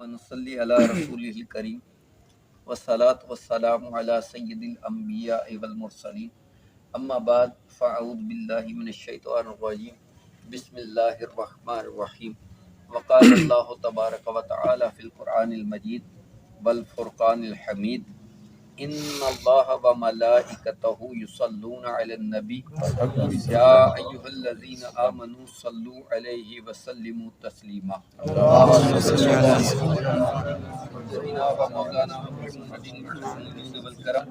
ونصلی علی رسولہ الکریم والصلاة والسلام علی سید الانبیاء والمرسلین اما بعد فاعوذ باللہ من الشیطان الرجیم بسم اللہ الرحمن الرحیم وقال اللہ تبارک و تعالی فی القرآن المجید والفرقان الحمید ان اللہ و ملائکتہ یصلون علی النبی یا ایھا الذین آمنوا صلوا علیہ وسلموا تسلیما سیدنا و مولانا محمد الجود والکرم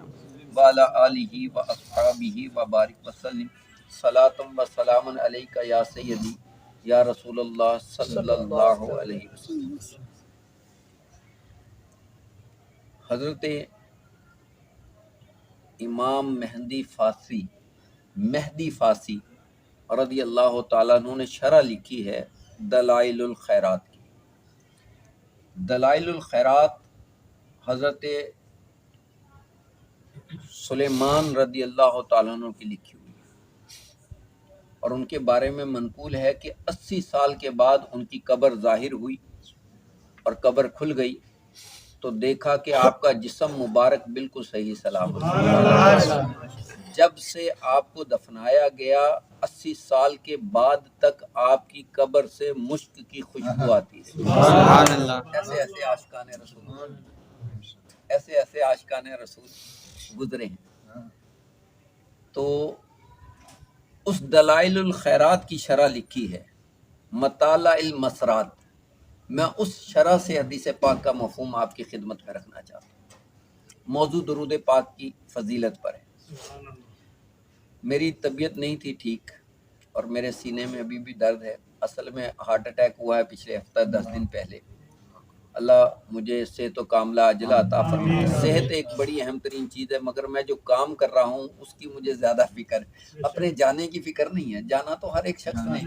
وعلی آلہ و اصحابہ وبارک وسلم صلاۃ و سلام علیک یا سیدی یا رسول اللہ صلی اللہ علیہ وسلم۔ حضرت امام مہدی فاسی رضی اللہ تعالیٰ عنہ نے شرح لکھی ہے دلائل الخیرات کی۔ دلائل الخیرات حضرت سلیمان رضی اللہ تعالیٰ عنہ کی لکھی ہوئی ہے، اور ان کے بارے میں منقول ہے کہ 80 سال کے بعد ان کی قبر ظاہر ہوئی اور قبر کھل گئی تو دیکھا کہ آپ کا جسم مبارک بالکل صحیح سلامت ہے۔ جب سے آپ کو دفنایا گیا 80 سال کے بعد تک آپ کی قبر سے مشک کی خوشبو آتی ہے۔ سبحان اللہ۔ ایسے عاشقان رسول گزرے ہیں۔ تو اس دلائل الخیرات کی شرح لکھی ہے مطالع المسرات۔ میں اس شرح سے حدیث پاک کا مفہوم آپ کی خدمت میں رکھنا چاہتا ہوں۔ موضوع درود پاک کی فضیلت پر ہے۔ میری طبیعت نہیں تھی ٹھیک اور میرے سینے میں ابھی بھی درد ہے۔ اصل میں ہارٹ اٹیک ہوا ہے پچھلے ہفتہ 10 دن پہلے۔ اللہ مجھے صحت و کاملہ عاجلہ عطا فرمائے۔ صحت ایک بڑی اہم ترین چیز ہے، مگر میں جو کام کر رہا ہوں اس کی مجھے زیادہ فکر ہے۔ اپنے جانے کی فکر نہیں ہے، جانا تو ہر ایک شخص نے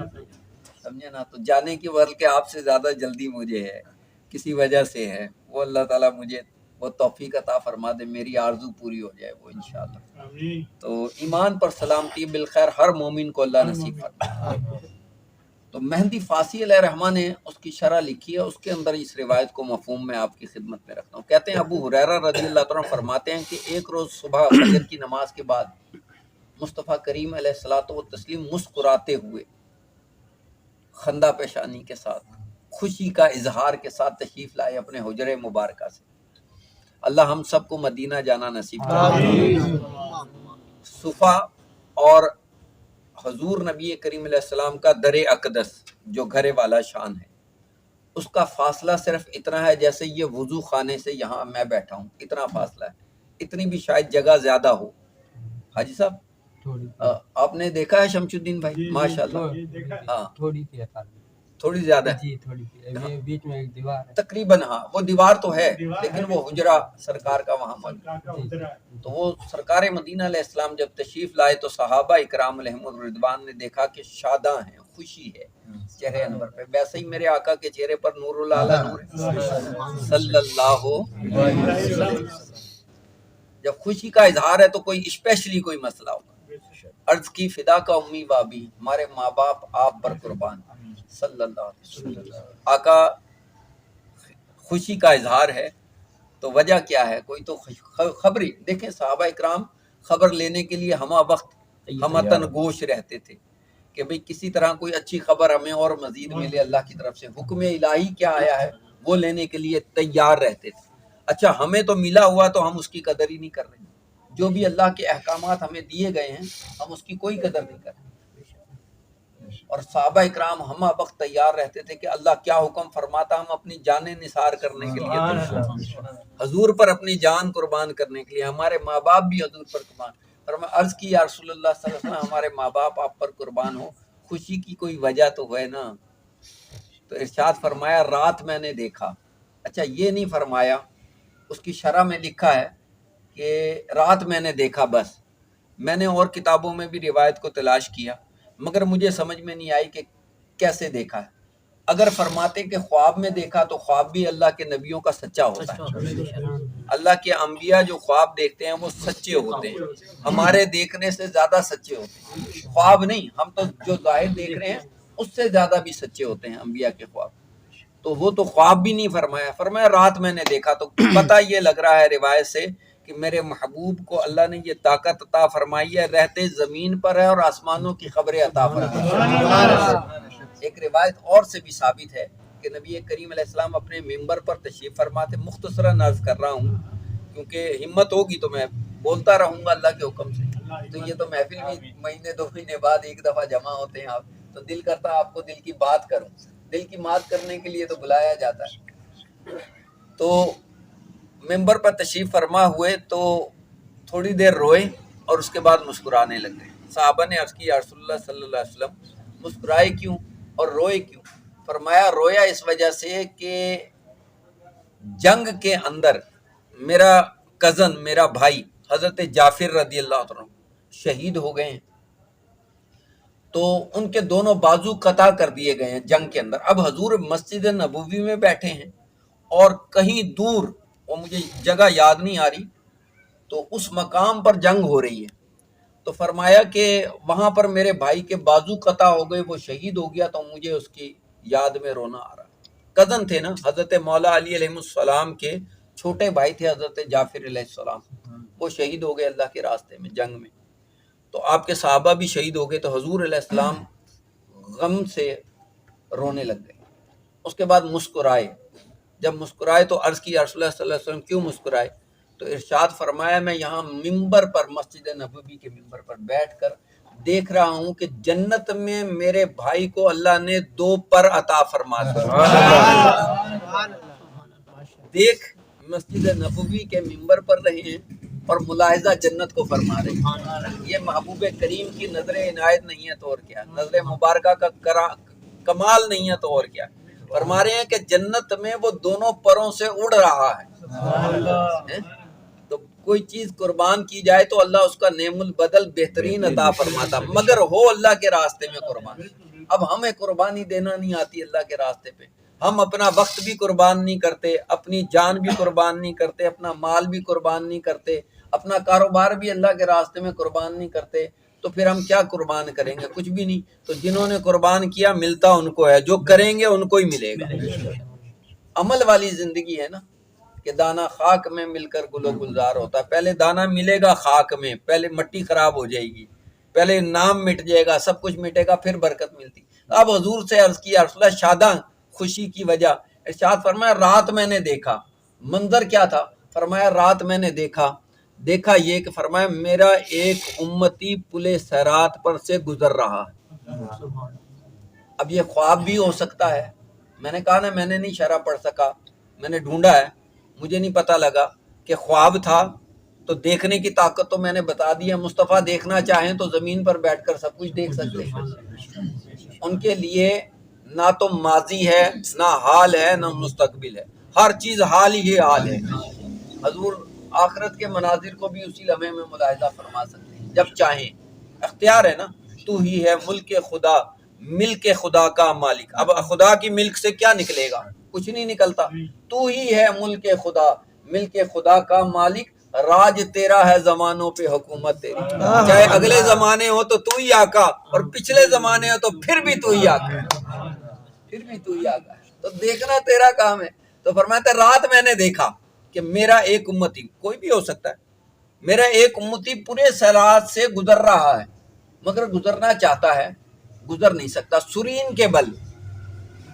سمجھے نا، تو جانے کی بلکہ آپ سے زیادہ جلدی مجھے ہے، کسی وجہ سے ہے۔ وہ اللہ تعالیٰ مجھے وہ توفیق عطا فرما دے، میری آرزو پوری ہو جائے وہ انشاءاللہ۔ تو ایمان پر سلامتی بالخیر ہر مومن کو اللہ نصیب فرمائے۔ تو مہدی فاسی علیہ الرحمہ نے اس کی شرح لکھی ہے، اس کے اندر اس روایت کو مفہوم میں آپ کی خدمت میں رکھتا ہوں۔ کہتے ہیں ابو ہریرہ رضی اللہ تعالیٰ فرماتے ہیں کہ ایک روز صبح فجر کی نماز کے بعد مصطفیٰ کریم علیہ الصلوۃ والتسلیم مسکراتے ہوئے خندہ پیشانی کے ساتھ خوشی کا اظہار کے ساتھ تشریف لائے اپنے حجرے مبارکہ سے۔ اللہ ہم سب کو مدینہ جانا نصیب کرے۔ صفا اور حضور نبی کریم علیہ السلام کا در اقدس جو گھر والا شان ہے، اس کا فاصلہ صرف اتنا ہے جیسے یہ وضو خانے سے یہاں میں بیٹھا ہوں، اتنا فاصلہ ہے۔ اتنی بھی شاید جگہ زیادہ ہو۔ حاجی صاحب آپ نے دیکھا ہے شمس الدین بھائی؟ ماشاءاللہ ہاں تھوڑی زیادہ ہے، بیچ میں ایک دیوار ہے تقریباً ہاں وہ دیوار تو ہے لیکن وہ حجرہ سرکار کا وہاں موجود ہے۔ تو وہ سرکار مدینہ علیہ السلام جب تشریف لائے تو صحابہ اکرام علیہم الرضوان نے دیکھا کہ شاداں ہیں، خوشی ہے چہرے انور پہ، ویسے ہی میرے آقا کے چہرے پر نور العالی نور ہے صلی اللہ علیہ وسلم۔ جب خوشی کا اظہار ہے تو کوئی اسپیشلی کوئی مسئلہ ہوگا۔ عرض کی فدا کا امی بابی، ہمارے ماں باپ آپ پر قربان صلی اللہ علیہ وسلم۔ آقا خوشی کا اظہار ہے تو وجہ کیا ہے؟ کوئی تو خبری دیکھیں، صحابہ اکرام خبر لینے کے لیے ہمہ وقت ہمتن گوش رہتے تھے کہ بھئی کسی طرح کوئی اچھی خبر ہمیں اور مزید ملے اللہ کی طرف سے، حکم الہی کیا آیا ہے وہ لینے کے لیے تیار رہتے تھے۔ اچھا ہمیں تو ملا ہوا تو ہم اس کی قدر ہی نہیں کر رہے، جو بھی اللہ کے احکامات ہمیں دیے گئے ہیں ہم اس کی کوئی قدر نہیں کر رہے۔ اور صحابہ اکرام ہمہ وقت تیار رہتے تھے کہ اللہ کیا حکم فرماتا، ہم اپنی جانیں نثار کرنے کے لیے تیار، حضور پر اپنی جان قربان کرنے کے لیے۔ ہمارے ماں باپ بھی حضور پر قربان، اور میں عرض کی یا رسول اللہ صلی اللہ علیہ وسلم ہمارے ماں باپ آپ پر قربان ہو، خوشی کی کوئی وجہ تو ہے نا۔ تو ارشاد فرمایا رات میں نے دیکھا۔ اچھا یہ نہیں فرمایا، اس کی شرح میں لکھا ہے کہ رات میں نے دیکھا، بس میں نے اور کتابوں میں بھی روایت کو تلاش کیا مگر مجھے سمجھ میں نہیں آئی کہ کیسے دیکھا ہے۔ اگر فرماتے کہ خواب میں دیکھا تو خواب بھی اللہ کے نبیوں کا سچا ہوتا ہے۔ اللہ کے انبیاء جو خواب دیکھتے ہیں وہ سچے ہوتے ہیں، ہمارے دیکھنے سے زیادہ سچے ہوتے ہیں۔ خواب نہیں، ہم تو جو ظاہر دیکھ رہے ہیں اس سے زیادہ بھی سچے ہوتے ہیں انبیاء کے خواب۔ تو وہ تو خواب بھی نہیں فرمایا، فرمایا رات میں نے دیکھا۔ تو پتہ یہ لگ رہا ہے روایت سے کہ میرے محبوب کو اللہ نے یہ طاقت عطا فرمائی ہے، رہتے زمین پر ہے اور آسمانوں کی خبریں عطا فرمائی ہے۔ ایک روایت اور سے بھی ثابت ہے کہ نبی کریم علیہ السلام اپنے ممبر پر تشریف فرماتے، مختصراً عرض کر رہا ہوں کیونکہ ہمت ہوگی تو میں بولتا رہوں گا اللہ کے حکم سے، تو یہ تو محفل بھی مہینے دو مہینے بعد ایک دفعہ جمع ہوتے ہیں آپ، تو دل کرتا آپ کو دل کی بات کروں، دل کی بات کرنے کے لیے تو بلایا جاتا ہے۔ تو ممبر پر تشریف فرما ہوئے تو تھوڑی دیر روئے اور اس کے بعد مسکرانے لگے۔ صحابہ نے عرض کی یا رسول اللہ صلی اللہ علیہ وسلم مسکرائے کیوں اور روئے کیوں؟ فرمایا رویا اس وجہ سے کہ جنگ کے اندر میرا کزن، میرا بھائی حضرت جعفر رضی اللہ عنہ شہید ہو گئے ہیں، تو ان کے دونوں بازو قطع کر دیے گئے ہیں جنگ کے اندر۔ اب حضور مسجد نبوی میں بیٹھے ہیں اور کہیں دور، وہ مجھے جگہ یاد نہیں آ رہی، تو اس مقام پر جنگ ہو رہی ہے، تو فرمایا کہ وہاں پر میرے بھائی کے بازو قطع ہو گئے، وہ شہید ہو گیا، تو مجھے اس کی یاد میں رونا آ رہا۔ کزن تھے نا، حضرت مولا علی علیہ السلام کے چھوٹے بھائی تھے حضرت جعفر علیہ السلام، وہ شہید ہو گئے اللہ کے راستے میں جنگ میں، تو آپ کے صحابہ بھی شہید ہو گئے، تو حضور علیہ السلام غم سے رونے لگ گئے۔ اس کے بعد مسکرائے، جب مسکرائے تو عرض کی یا رسول اللہ صلی اللہ علیہ وسلم کیوں مسکرائے؟ تو ارشاد فرمایا میں یہاں ممبر پر، مسجد نبوی کے ممبر پر بیٹھ کر دیکھ رہا ہوں کہ جنت میں میرے بھائی کو اللہ نے 2 پر عطا فرما دیا۔ دیکھ مسجد نبوی کے ممبر پر رہے ہیں اور ملاحظہ جنت کو فرما رہے ہیں۔ یہ محبوب کریم کی نظر عنایت نہیں ہے تو اور کیا، نظر مبارکہ کا کمال نہیں ہے تو اور کیا۔ فرما رہے ہیں کہ جنت میں وہ دونوں پروں سے اڑ رہا ہے، تو کوئی چیز قربان کی جائے تو اللہ اس کا نعم البدل بہترین عطا فرماتا، مگر ہو اللہ کے راستے میں قربان۔ اب ہمیں قربانی دینا نہیں آتی اللہ کے راستے پہ، ہم اپنا وقت بھی قربان نہیں کرتے، اپنی جان بھی قربان نہیں کرتے، اپنا مال بھی قربان نہیں کرتے، اپنا کاروبار بھی اللہ کے راستے میں قربان نہیں کرتے، تو پھر ہم کیا قربان کریں گے؟ کچھ بھی نہیں۔ تو جنہوں نے قربان کیا ملتا ان کو ہے، جو کریں گے ان کو ہی ملے گا۔ عمل والی زندگی ہے نا، کہ دانا خاک میں مل کر گل و گلزار ہوتا ہے۔ پہلے دانا ملے گا خاک میں، پہلے مٹی خراب ہو جائے گی، پہلے نام مٹ جائے گا، سب کچھ مٹے گا، پھر برکت ملتی۔ اب حضور سے عرض کیا رسول اللہ شاداں خوشی کی وجہ، ارشاد فرمایا رات میں نے دیکھا۔ منظر کیا تھا؟ فرمایا رات میں نے دیکھا یہ کہ فرمایا میرا ایک امتی پل صراط پر سے گزر رہا ہے۔ اب یہ خواب بھی ہو سکتا ہے، میں نے کہا نا میں نے نہیں شرح پڑھ سکا، میں نے ڈھونڈا ہے، مجھے نہیں پتہ لگا کہ خواب تھا، تو دیکھنے کی طاقت تو میں نے بتا دی ہے۔ مصطفیٰ دیکھنا چاہیں تو زمین پر بیٹھ کر سب کچھ دیکھ سکتے ہیں۔ ان کے لیے نہ تو ماضی ہے، نہ حال ہے، نہ مستقبل ہے، ہر چیز حال ہی حال ہے۔ حضور آخرت کے مناظر کو بھی اسی لمحے میں ملاحظہ فرما سکتے ہیں جب چاہیں، اختیار ہے نا۔ تو ہی ہے ملک خدا، ملک خدا کا مالک۔ اب خدا کی ملک سے کیا نکلے گا؟ کچھ نہیں نکلتا۔ تو ہی ہے ملک خدا، ملک خدا کا مالک، راج تیرا ہے زمانوں پہ حکومت تیری۔ چاہے اگلے زمانے ہو تو ہی آقا، اور پچھلے زمانے ہو تو پھر بھی تو ہی آقا، پھر بھی تو ہی آقا۔ تو دیکھنا تیرا کام ہے۔ تو فرماتا ہے رات میں نے دیکھا کہ میرا ایک امتی، کوئی بھی ہو سکتا ہے، میرا ایک امتی پورے صراط سے گزر رہا ہے، مگر گزرنا چاہتا ہے، گزر نہیں سکتا۔ سرین کے بل،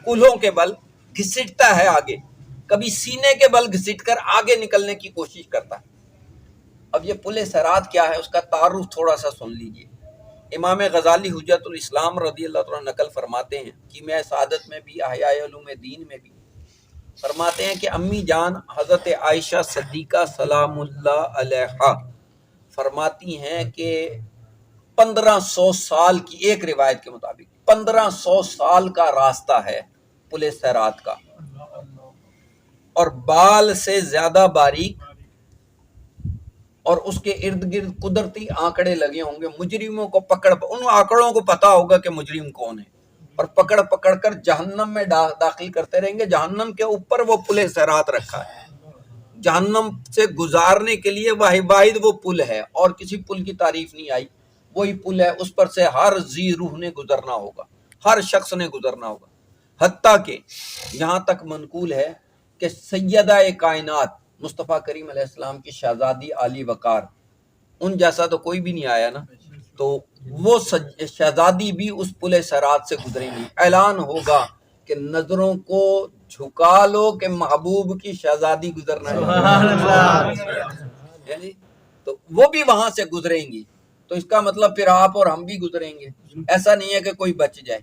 کولہوں کے بل گھسٹتا ہے آگے، کبھی سینے کے بل گھسٹ کر آگے نکلنے کی کوشش کرتا ہے۔ اب یہ پل صراط کیا ہے، اس کا تعارف تھوڑا سا سن لیجئے۔ امام غزالی حجت الاسلام رضی اللہ عنہ نقل فرماتے ہیں، کیمیہ سعادت میں بھی، احیاء علوم دین میں بھی فرماتے ہیں کہ امی جان حضرت عائشہ صدیقہ سلام اللہ علیہا فرماتی ہیں کہ 1500 سال کی، ایک روایت کے مطابق 1500 سال کا راستہ ہے پل صراط کا، اور بال سے زیادہ باریک، اور اس کے ارد گرد قدرتی آنکڑے لگے ہوں گے، مجرموں کو پکڑ، ان آنکڑوں کو پتا ہوگا کہ مجرم کون ہے، اور پکڑ پکڑ کر جہنم میں داخل کرتے رہیں گے۔ جہنم کے اوپر وہ پل صراط رکھا ہے، جہنم سے گزارنے کے لیے واحد وہ پل ہے، اور کسی پل کی تعریف نہیں آئی، وہی پل ہے، اس پر سے ہر ذی روح نے گزرنا ہوگا، ہر شخص نے گزرنا ہوگا۔ حتیٰ کہ یہاں تک منقول ہے کہ سیدہ کائنات مصطفیٰ کریم علیہ السلام کی شہزادی عالی وقار، ان جیسا تو کوئی بھی نہیں آیا نا، تو وہ شہزادی بھی اس پل صراط سے گزریں گی. اعلان ہوگا کہ نظروں کو جھکا لو کہ محبوب کی شہزادی گزرنا ہے، تو وہ بھی وہاں سے گزریں گی. تو اس کا مطلب پھر آپ اور ہم بھی گزریں گے. ایسا نہیں ہے کہ کوئی بچ جائے،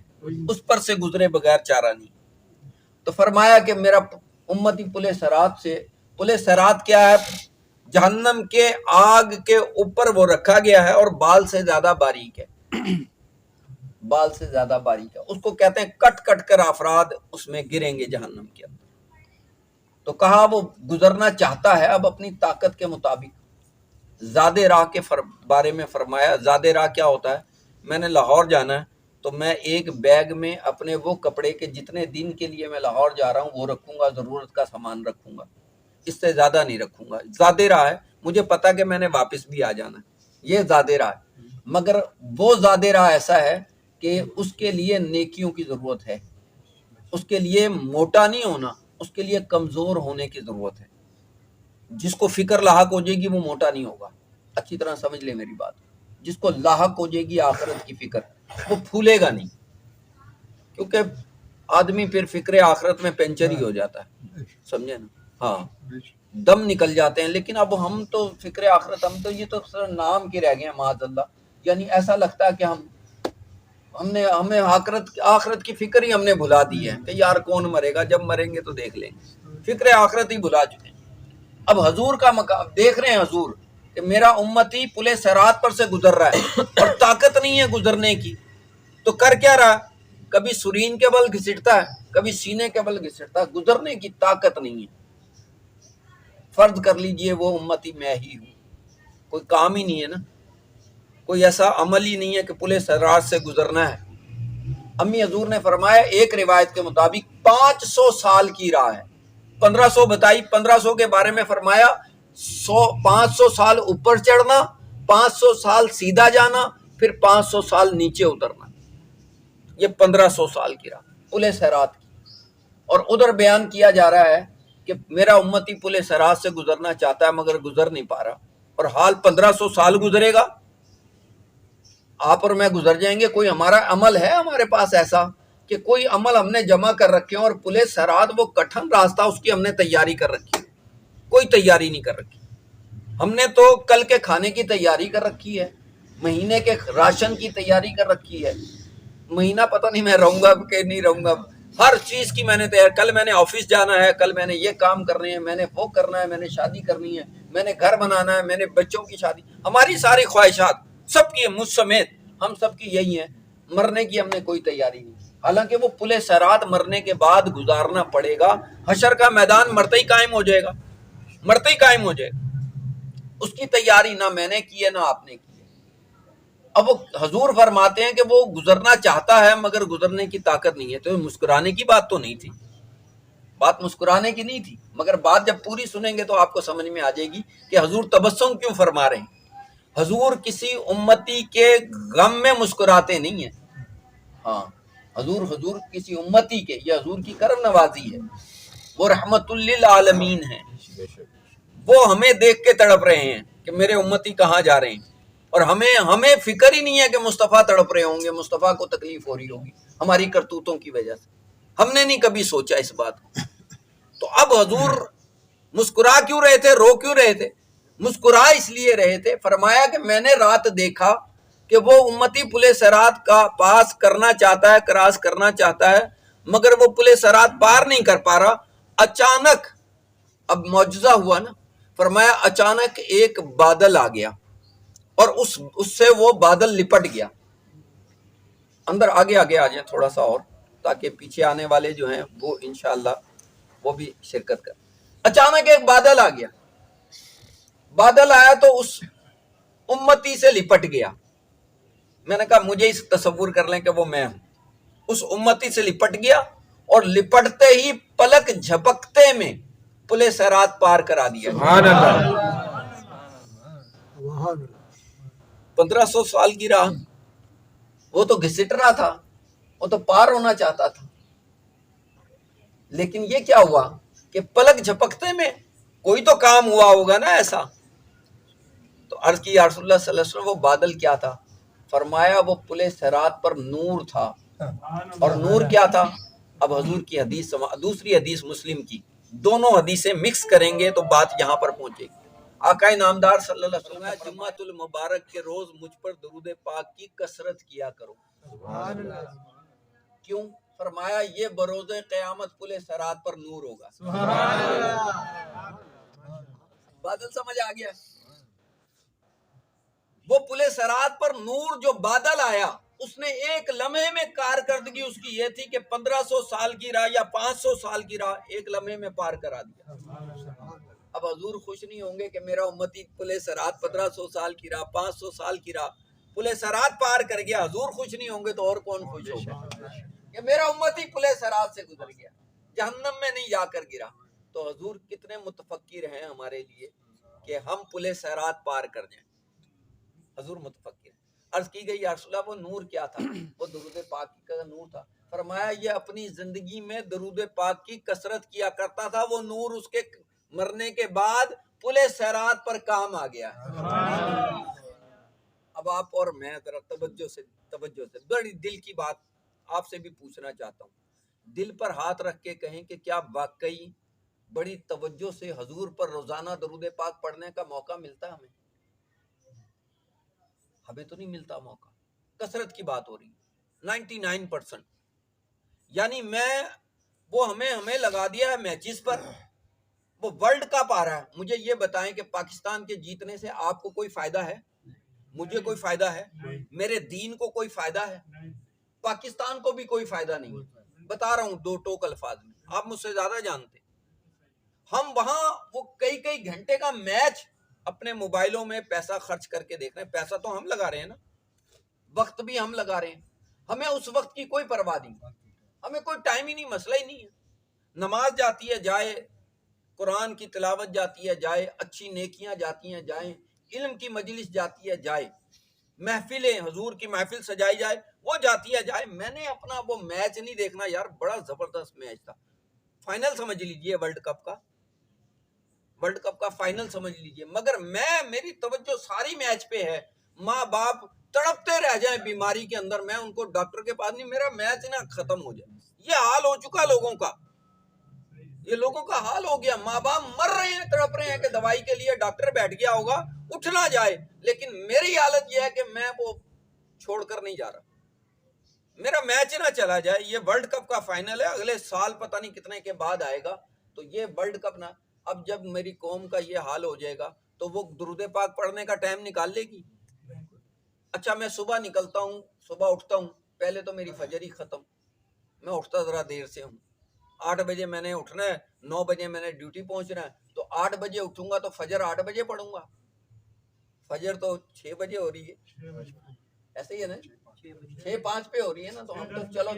اس پر سے گزرے بغیر چارہ نہیں. تو فرمایا کہ میرا امتی پل صراط سے، پل صراط کیا ہے؟ جہنم کے آگ کے اوپر وہ رکھا گیا ہے اور بال سے زیادہ باریک ہے، بال سے زیادہ باریک ہے. اس کو کہتے ہیں کٹ کٹ کر افراد اس میں گریں گے جہنم کے اندر. تو کہا وہ گزرنا چاہتا ہے اب اپنی طاقت کے مطابق. زاد راہ کے بارے میں فرمایا، زاد راہ کیا ہوتا ہے؟ میں نے لاہور جانا ہے تو میں ایک بیگ میں اپنے وہ کپڑے کے جتنے دن کے لیے میں لاہور جا رہا ہوں وہ رکھوں گا، ضرورت کا سامان رکھوں گا، اس سے زیادہ نہیں رکھوں گا. زاد راہ ہے، مجھے پتا کہ میں نے واپس بھی آ جانا ہے، یہ زاد راہ ہے. مگر وہ زاد راہ ایسا ہے کہ اس کے لیے نیکیوں کی ضرورت ہے، اس کے لیے موٹا نہیں ہونا، اس کے لیے کمزور ہونے کی ضرورت ہے. جس کو فکر لاحق ہو جائے گی وہ موٹا نہیں ہوگا. اچھی طرح سمجھ لے میری بات. جس کو لاحق ہو جائے گی آخرت کی فکر، وہ پھولے گا نہیں، کیونکہ آدمی پھر فکر آخرت میں پینچر ہی ہو جاتا ہے، سمجھے نا؟ ہاں، دم نکل جاتے ہیں. لیکن اب ہم تو فکر آخرت، ہم تو یہ تو صرف نام کے رہ گئے ہیں معاذ اللہ. یعنی ایسا لگتا ہے کہ ہمیں آخرت کی فکر ہی ہم نے بھلا دی ہے کہ یار کون مرے گا، جب مریں گے تو دیکھ لیں گے. فکر آخرت ہی بھلا چکے ہیں. اب حضور کا مقام دیکھ رہے ہیں، حضور کہ میرا امتی پل صراط پر سے گزر رہا ہے اور طاقت نہیں ہے گزرنے کی. تو کر کیا رہا؟ کبھی سرین کے بل گھسٹتا ہے، کبھی سینے کے بل گھسٹتا ہے، گزرنے کی طاقت نہیں ہے. فرض کر لیجئے وہ امتی میں ہی ہوں، کوئی کام ہی نہیں ہے نا، کوئی ایسا عمل ہی نہیں ہے کہ پل صراط سے گزرنا ہے. امی حضور نے فرمایا ایک روایت کے مطابق 500 سال کی راہ ہے. 1500 بتائی، 1500 کے بارے میں فرمایا 500 سال اوپر چڑھنا، 500 سال سیدھا جانا، پھر 500 سال نیچے اترنا. یہ 1500 سال کی راہ پل صراط کی. اور ادھر بیان کیا جا رہا ہے کہ میرا امتی پل صراط سے گزرنا چاہتا ہے مگر گزر نہیں پا رہا، اور حال 1500 سال گزرے گا، آپ اور میں گزر جائیں گے. کوئی ہمارا عمل ہے ہمارے پاس ایسا کہ کوئی عمل ہم نے جمع کر رکھے ہیں، اور پل صراط وہ کٹھن راستہ اس کی ہم نے تیاری کر رکھی ہے؟ کوئی تیاری نہیں کر رکھی. ہم نے تو کل کے کھانے کی تیاری کر رکھی ہے، مہینے کے راشن کی تیاری کر رکھی ہے. مہینہ پتہ نہیں میں رہوں گا کہ نہیں رہوں گا، ہر چیز کی میں نے تیار. کل میں نے آفس جانا ہے، کل میں نے یہ کام کرنے ہیں، میں نے وہ کرنا ہے، میں نے شادی کرنی ہے، میں نے گھر بنانا ہے، میں نے بچوں کی شادی. ہماری ساری خواہشات سب کی، مجھ سمیت ہم سب کی یہی ہیں. مرنے کی ہم نے کوئی تیاری نہیں. حالانکہ وہ پل صراط مرنے کے بعد گزارنا پڑے گا. حشر کا میدان مرتے ہی قائم ہو جائے گا، مرتے ہی قائم ہو جائے گا. اس کی تیاری نہ میں نے کی ہے نہ آپ نے کی ہے. اب وہ حضور فرماتے ہیں کہ وہ گزرنا چاہتا ہے مگر گزرنے کی طاقت نہیں ہے. تو مسکرانے کی بات تو نہیں تھی، بات مسکرانے کی نہیں تھی. مگر بات جب پوری سنیں گے تو آپ کو سمجھ میں آ جائے گی کہ حضور تبسم کیوں فرما رہے ہیں. حضور کسی امتی کے غم میں مسکراتے نہیں ہیں. ہاں، حضور کسی امتی کے، یہ حضور کی کرم نوازی ہے. وہ رحمت للعالمین ہیں، وہ ہمیں دیکھ کے تڑپ رہے ہیں کہ میرے امتی کہاں جا رہے ہیں. اور ہمیں فکر ہی نہیں ہے کہ مصطفیٰ تڑپ رہے ہوں گے، مصطفیٰ کو تکلیف ہو رہی ہوگی ہماری کرتوتوں کی وجہ سے. ہم نے نہیں کبھی سوچا اس بات کو. تو اب حضور مسکرا کیوں رہے تھے، رو کیوں رہے تھے؟ مسکرا اس لیے رہے تھے، فرمایا کہ میں نے رات دیکھا کہ وہ امتی پل صراط کا پاس کرنا چاہتا ہے، کراس کرنا چاہتا ہے، مگر وہ پل صراط پار نہیں کر پا رہا. اچانک اب معجزہ ہوا نا. فرمایا اچانک ایک بادل آ گیا اور اس سے وہ بادل لپٹ گیا. اندر آگے آ جائیں تھوڑا سا اور، تاکہ پیچھے آنے والے جو ہیں وہ انشاءاللہ وہ بھی شرکت کریں. اچانک ایک بادل آ گیا، بادل آیا تو اس امتی سے لپٹ گیا. میں نے کہا مجھے اس تصور کر لیں کہ وہ میں ہوں. اس امتی سے لپٹ گیا اور لپٹتے ہی پلک جھپکتے میں پل صراط پار کرا دیا. سبحان اللہ. 1500 سال کی راہ، وہ تو گھسٹ رہا تھا، وہ تو پار ہونا چاہتا تھا. لیکن یہ کیا ہوا کہ پلک جھپکتے میں کوئی تو کام ہوا ہوگا نا ایسا. تو عرض کی یا رسول اللہ صلی اللہ علیہ وسلم وہ بادل کیا تھا؟ فرمایا وہ پل صراط پر نور تھا. اور نور کیا تھا؟ اب حضور کی حدیث دوسری حدیث مسلم کی، دونوں حدیثیں مکس کریں گے تو بات یہاں پر پہنچے گی. آقا نامدار صلی اللہ علیہ وسلم جمعۃ المبارک کے روز مجھ پر درود پاک کی کثرت کیا کرو. کیوں؟ فرمایا یہ بروز قیامت پل صراط پر نور ہوگا. بادل سمجھ آ گیا؟ وہ پل صراط پر نور جو بادل آیا، اس نے ایک لمحے میں کارکردگی اس کی یہ تھی کہ 1500 سال کی راہ یا 500 سال کی راہ ایک لمحے میں پار کرا دیا. اب حضور خوش نہیں ہوں گے کہ میرا امتی پل صراط 1500 سال کی راہ، 500 سال کی راہ پل صراط پار کر گیا. حضور خوش نہیں ہوں گے تو اور کون خوش ہوگا کہ میرا امتی پل صراط سے گزر گیا، جہنم میں نہیں جا کر گرا. تو حضور کتنے متفکر ہیں ہمارے لیے کہ ہم پل صراط پار کر جائیں. حضور متفکر. عرض کی گئی یا رسول اللہ وہ نور کیا تھا؟ وہ درود پاک کا نور تھا. فرمایا یہ اپنی زندگی میں درود پاک کی کثرت کیا کرتا تھا، وہ نور اس کے مرنے کے بعد پل صراط پر کام آ گیا. اب آپ اور میں ذرا توجہ سے بڑی دل کی بات آپ سے بھی پوچھنا چاہتا ہوں. دل پر ہاتھ رکھ کے کہیں کہ کیا واقعی بڑی توجہ سے حضور پر روزانہ درود پاک پڑھنے کا موقع ملتا ہمیں؟ ہمیں تو نہیں ملتا موقع. کثرت کی بات ہو رہی 99%. یعنی وہ ہمیں لگا دیا ہے میچز پر. وہ ورلڈ کپ آ رہا ہے، مجھے یہ بتائیں کہ پاکستان کے جیتنے سے آپ کو کوئی فائدہ ہے؟ مجھے کوئی فائدہ ہے؟ میرے دین کو کوئی فائدہ ہے؟ پاکستان کو بھی کوئی فائدہ نہیں. بتا رہا ہوں دو ٹوک الفاظ میں، آپ مجھ سے زیادہ جانتے. ہم وہاں وہ کئی گھنٹے کا میچ اپنے موبائلوں میں پیسہ خرچ کر کے دیکھ رہے ہیں. پیسہ تو ہم لگا رہے ہیں نا، وقت بھی ہم لگا رہے ہیں. ہمیں اس وقت کی کوئی پرواہ نہیں، ہمیں کوئی ٹائم ہی نہیں، مسئلہ ہی نہیں ہے. نماز جاتی ہے جائے، قرآن کی تلاوت جاتی ہے جائے، اچھی نیکیاں جاتی ہیں جائیں، علم کی مجلس جاتی ہے جائے، محفلیں حضور کی محفل سجائی جائے وہ جاتی ہے جائے. میں نے اپنا وہ میچ نہیں دیکھنا یار، بڑا زبردست میچ تھا. فائنل سمجھ لیجئے ورلڈ کپ کا فائنل سمجھ لیجئے. مگر میری توجہ ساری میچ پہ ہے. ماں باپ تڑپتے رہ جائیں بیماری کے اندر، میں ان کو ڈاکٹر کے پاس نہیں، میرا میچ نہ ختم ہو جائے. یہ حال ہو چکا لوگوں کا، یہ لوگوں کا حال ہو گیا. ماں باپ مر رہے ہیں، تڑپ رہے ہیں کہ دوائی کے لیے ڈاکٹر بیٹھ گیا ہوگا اٹھ نہ جائے. لیکن میری حالت یہ ہے کہ میں وہ چھوڑ کر نہیں جا رہا، میرا میچ نہ چلا جائے. یہ ورلڈ کپ کا فائنل ہے، اگلے سال پتہ نہیں کتنے کے بعد آئے گا. تو یہ ورلڈ کپ نہ، اب جب میری قوم کا یہ حال ہو جائے گا تو وہ درود پاک پڑھنے کا ٹائم نکال لے گی. اچھا میں صبح نکلتا ہوں، صبح اٹھتا ہوں، پہلے تو میری فجر ہی ختم، میں اٹھتا ذرا دیر سے ہوں. 8 بجے میں نے اٹھنا ہے، 9 بجے میں نے ڈیوٹی پہنچنا ہے. تو 8 بجے اٹھوں گا تو فجر 8 بجے پڑھوں گا. فجر تو 6 بجے ہو رہی ہے، ایسے ہی ہے نا، 6:05 پہ ہو رہی ہے نا. تو ہم تو چلو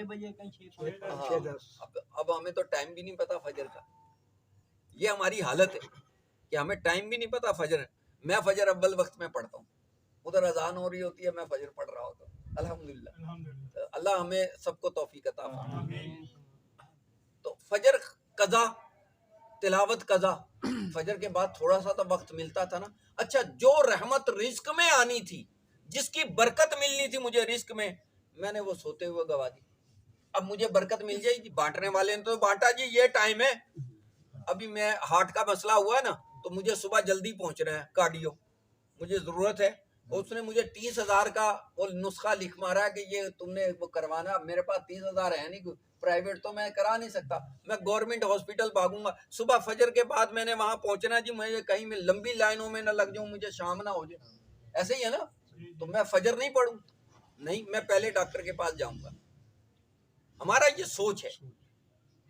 اب ہمیں تو ٹائم بھی نہیں پتا فجر کا. یہ ہماری حالت ہے کہ ہمیں ٹائم بھی نہیں پتا فجر. میں فجر اول وقت میں پڑھتا ہوں، ادھر اذان ہو رہی ہوتی ہے، میں فجر پڑھ رہا ہوتا ہوں. الحمدللہ، اللہ ہمیں سب کو توفیق عطا فرمائے. تو فجر قضا، تلاوت قضا، فجر کے بعد تھوڑا سا تو وقت ملتا تھا نا. اچھا جو رحمت رزق میں آنی تھی، جس کی برکت ملنی تھی مجھے رزق میں نے وہ سوتے ہوئے گوا دی. اب مجھے برکت مل جائے گی، بانٹنے والے نے تو بانٹا جی یہ ٹائم ہے. ابھی میں ہارٹ کا مسئلہ ہوا ہے نا، تو مجھے صبح جلدی پہنچنا ہے کارڈیو، مجھے ضرورت ہے. اس نے مجھے 30,000 کا وہ نسخہ لکھ مارا کہ یہ تم نے وہ کروانا. میرے پاس 30,000 ہے نہیں، پرائیویٹ تو میں کرا نہیں سکتا، میں گورنمنٹ ہاسپٹل بھاگوں گا. صبح فجر کے بعد میں نے وہاں پہنچنا جی، مجھے کہیں میں لمبی لائنوں میں نہ لگ جاؤں، مجھے شام نہ ہو جائے. ایسے ہی ہے نا. تو میں فجر نہیں پڑھوں، نہیں، میں پہلے ڈاکٹر کے پاس جاؤں گا. ہمارا یہ سوچ ہے.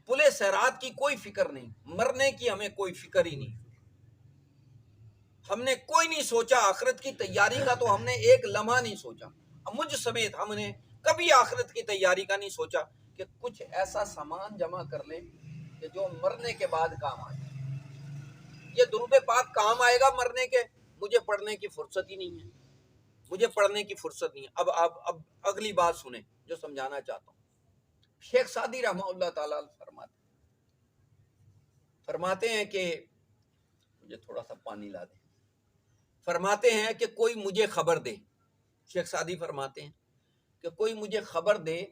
پل صراط کی کوئی فکر نہیں، مرنے کی ہمیں کوئی فکر ہی نہیں. ہم نے کوئی نہیں سوچا آخرت کی تیاری کا، تو ہم نے ایک لمحہ نہیں سوچا، مجھ سمیت ہم نے کبھی آخرت کی تیاری کا نہیں سوچا کہ کچھ ایسا سامان جمع کر لیں کہ جو مرنے کے بعد کام آئے. یہ درود پاک کام آئے گا مرنے کے، مجھے پڑھنے کی فرصت ہی نہیں ہے، مجھے پڑھنے کی فرصت نہیں ہے. اب آپ اگلی بات سنیں جو سمجھانا چاہتا ہوں. شیخ سعدی رحمہ اللہ تعالیٰ فرماتے فرماتے ہیں کہ مجھے تھوڑا سا پانی لا دیں. فرماتے ہیں کہ کوئی مجھے خبر دے، شیخ سعدی فرماتے ہیں کہ کوئی مجھے خبر دے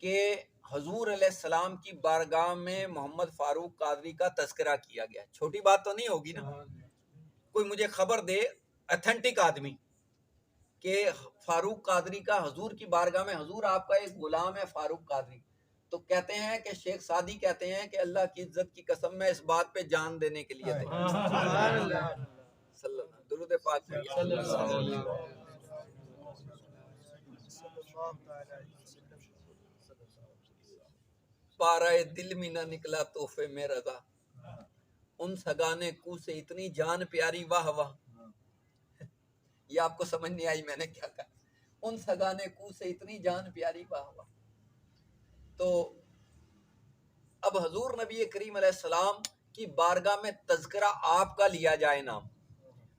کہ حضور علیہ السلام کی بارگاہ میں محمد فاروق قادری کا تذکرہ کیا گیا. چھوٹی بات تو نہیں ہوگی نا. کوئی مجھے خبر دے، اتھینٹک آدمی، کہ فاروق قادری کا حضور کی بارگاہ میں، حضور آپ کا ایک غلام ہے فاروق قادری. تو کہتے ہیں کہ شیخ سعدی کہتے ہیں کہ اللہ کی عزت کی قسم میں اس بات پہ جان دینے کے لیے تیار. درود پاک پڑھیے. پارائے دل میں نہ نکلا تحفے میں رضا، ان سگانے کو سے اتنی جان پیاری واہ واہ. یہ آپ کو سمجھ نہیں آئی میں نے کیا کہا؟ ان سگانے کو سے اتنی جان پیاری واہ واہ. تو اب حضور نبی کریم علیہ السلام کی بارگاہ میں تذکرہ آپ کا لیا جائے نام.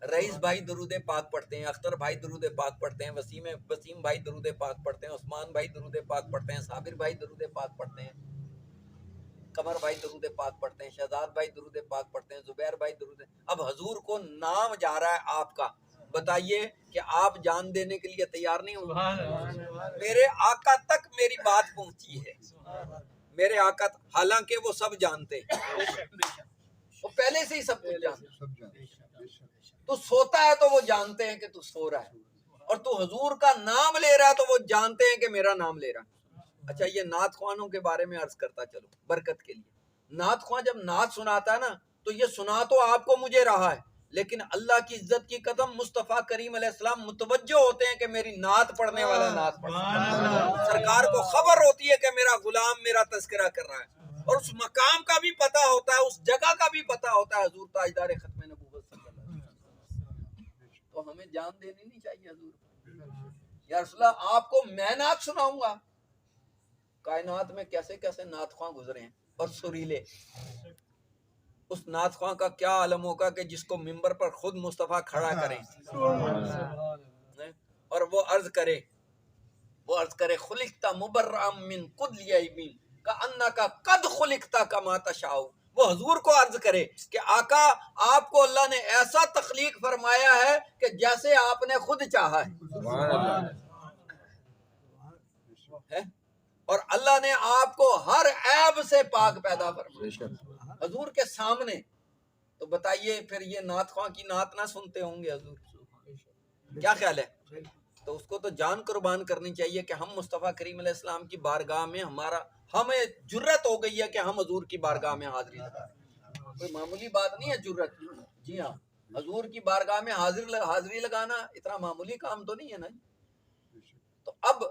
رئیس بھائی درود پاک پڑھتے ہیں، اختر بھائی درود پاک پڑھتے ہیں، وسیم بھائی درود پاک پڑھتے ہیں، عثمان بھائی درود پاک پڑھتے ہیں، صابر بھائی درود پاک پڑھتے ہیں، قمر بھائی درود پاک پڑھتے ہیں، شہزاد بھائی درود پاک پڑھتے ہیں، زبیر بھائی درود. اب حضور کو نام جا رہا ہے آپ کا، بتائیے کہ آپ جان دینے کے لیے تیار نہیں ہوں؟ میرے آقا تک میری بات پہنچی ہے، میرے آقا حالانکہ وہ سب جانتے ہیں، وہ پہلے سے ہی سب کچھ جانتے ہیں. تو سوتا ہے تو وہ جانتے ہیں کہ تو سو رہا ہے، اور تو حضور کا نام لے رہا ہے تو وہ جانتے ہیں کہ میرا نام لے رہا ہے. اچھا، یہ نعت خوانوں کے بارے میں عرض کرتا چلو برکت کے لیے. نعت خواں جب نعت سناتا ہے نا تو یہ سنا تو آپ کو مجھے رہا ہے، لیکن اللہ کی عزت کی قدم مصطفیٰ کریم علیہ السلام متوجہ ہوتے ہیں کہ میری نعت پڑھنے والا نعت پڑھتا ہے. سرکار کو خبر ہوتی ہے کہ میرا غلام میرا تذکرہ کر رہا ہے، اور اس مقام کا بھی پتہ ہوتا ہے، اس جگہ کا بھی پتہ ہوتا ہے. حضور تاجدار ختم نبوت صلی اللہ علیہ وسلم. تو ہمیں جان دینی نہیں چاہیے حضور. یا رسول اللہ آپ کو میں نعت سناؤں گا. کائنات میں کیسے کیسے نعت خواں گزرے ہیں اور سریلے. اس نعت خواں کا کیا عالم ہوگا کہ جس کو منبر پر خود مصطفیٰ کھڑا کریں اور وہ عرض کرے خلقتا مبرأ من کل عیب کأنک قد خلقتا کما تشاء. وہ حضور کو عرض کرے کہ آقا آپ کو اللہ نے ایسا تخلیق فرمایا ہے کہ جیسے آپ نے خود چاہا ہے، اور اللہ نے آپ کو ہر عیب سے پاک پیدا فرمایا حضور کے سامنے. تو بتائیے پھر یہ نعت خواں کی نعت نہ سنتے ہوں گے حضور؟ کیا خیال ہے؟ تو اس کو تو جان قربان کرنی چاہیے کہ ہم مصطفیٰ کریم علیہ السلام کی بارگاہ میں ہمیں جرت ہو گئی ہے کہ ہم حضور کی بارگاہ میں حاضری لگائیں. کوئی معمولی بات نہیں ہے جرت. جی ہاں، حضور کی بارگاہ میں حاضری لگانا اتنا معمولی کام تو نہیں ہے نا. تو اب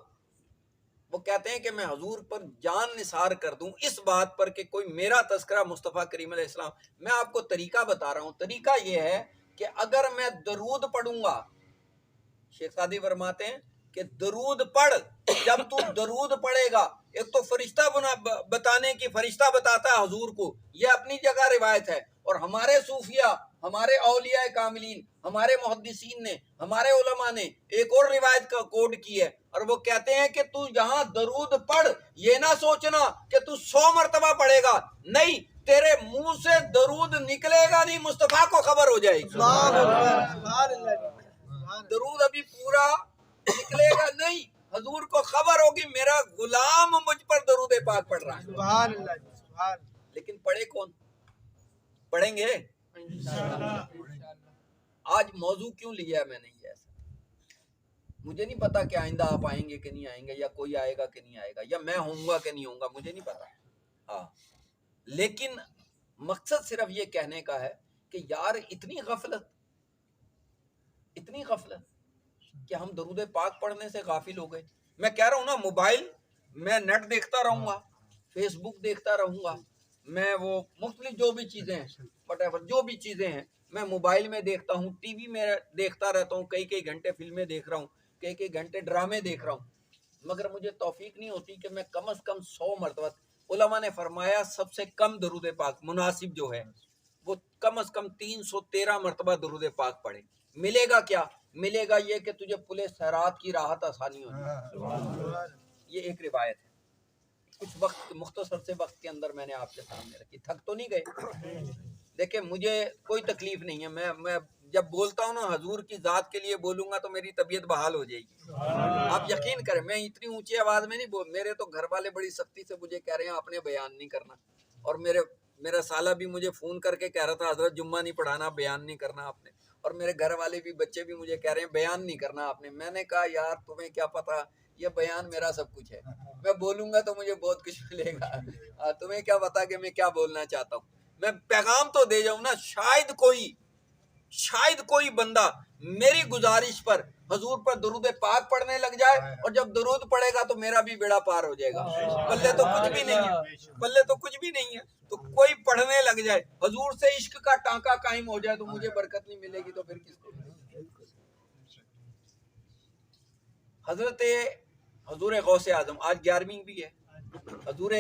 وہ کہتے ہیں کہ میں حضور پر جان نثار کر دوں اس بات پر کہ کوئی میرا تذکرہ مصطفیٰ کریم علیہ السلام. میں آپ کو طریقہ بتا رہا ہوں. طریقہ یہ ہے کہ اگر میں درود پڑھوں گا، شیخ سعدی فرماتے ہیں کہ درود پڑھ، جب تو درود پڑھے گا، ایک تو فرشتہ بتانے کی فرشتہ بتاتا ہے حضور کو، یہ اپنی جگہ روایت ہے. اور ہمارے صوفیہ، ہمارے اولیاء کاملین، ہمارے محدثین نے، ہمارے علماء نے ایک اور روایت کا کوڈ کی ہے، اور وہ کہتے ہیں کہ تو یہاں درود پڑھ، یہ نہ سوچنا کہ تو 100 مرتبہ پڑھے گا. نہیں، تیرے منہ سے درود نکلے گا نہیں، مصطفیٰ کو خبر ہو جائے گی. درود ابھی پورا نکلے گا نہیں، حضور کو خبر ہوگی میرا غلام مجھ پر درود پاک پڑھ رہا ہے. لیکن پڑھے کون؟ پڑھیں گے آج موضوع کیوں لیا ہے میں نے یہ ایسا؟ مجھے نہیں پتا کہ آئندہ آپ آئیں گے کہ نہیں آئیں گے، یا کوئی آئے گا کہ نہیں آئے گا، یا میں ہوں گا کہ نہیں ہوں گا، مجھے نہیں پتا. ہاں، لیکن مقصد صرف یہ کہنے کا ہے کہ یار اتنی غفلت کہ ہم درود پاک پڑھنے سے غافل ہو گئے. میں کہہ رہا ہوں نا، موبائل میں نیٹ دیکھتا رہوں گا، فیس بک دیکھتا رہوں گا، میں وہ مختلف جو بھی چیزیں ہیں، جو بھی چیزیں ہیں میں موبائل میں دیکھتا ہوں، ٹی وی میں دیکھتا رہتا ہوں، کئی گھنٹے فلمیں دیکھ رہا ہوں، کئی گھنٹے ڈرامے دیکھ رہا ہوں، مگر مجھے توفیق نہیں ہوتی کہ میں کم از کم 100 مرتبہ. علماء نے فرمایا سب سے کم درود پاک مناسب جو ہے وہ کم از کم 313 مرتبہ درود پاک پڑھے. ملے گا کیا؟ ملے گا یہ کہ تجھے پلے سرات کی راحت آسانی ہو جائے. یہ ایک روایت ہے. کچھ وقت مختصر سے وقت کے اندر میں نے آپ کے سامنے رکھی. تھک تو نہیں گئے؟ دیکھیں مجھے کوئی تکلیف نہیں ہے، میں جب بولتا ہوں نا حضور کی ذات کے لیے بولوں گا تو میری طبیعت بحال ہو جائے گی. آپ یقین کریں میں اتنی اونچی آواز میں نہیں میرے تو گھر والے بڑی سختی سے مجھے کہہ رہے ہیں آپ نے بیان نہیں کرنا، اور میرا سالہ بھی مجھے فون کر کے کہہ رہا تھا حضرت جمعہ نہیں پڑھانا، بیان نہیں کرنا آپ نے، اور میرے گھر والے بھی بچے بھی مجھے کہہ رہے ہیں بیان نہیں کرنا آپ نے. میں نے کہا یار تمہیں کیا پتا، یہ بیان میرا سب کچھ ہے، میں بولوں گا تو مجھے بہت کچھ ملے گا، تمہیں کیا پتا کہ میں کیا بولنا چاہتا ہوں. میں پیغام تو دے جاؤں نا، شاید کوئی بندہ میری گزارش پر حضور پر درود پاک پڑھنے لگ جائے، اور جب درود پڑھے گا تو میرا بھی بیڑا پار ہو جائے گا. پلے تو کچھ بھی نہیں ہے، تو کوئی پڑھنے لگ جائے، حضور سے عشق کا ٹانکا قائم ہو جائے تو مجھے برکت نہیں ملے گی تو پھر کس کو ملے گی؟ حضور غوث اعظم آج 11ویں بھی ہے. حضور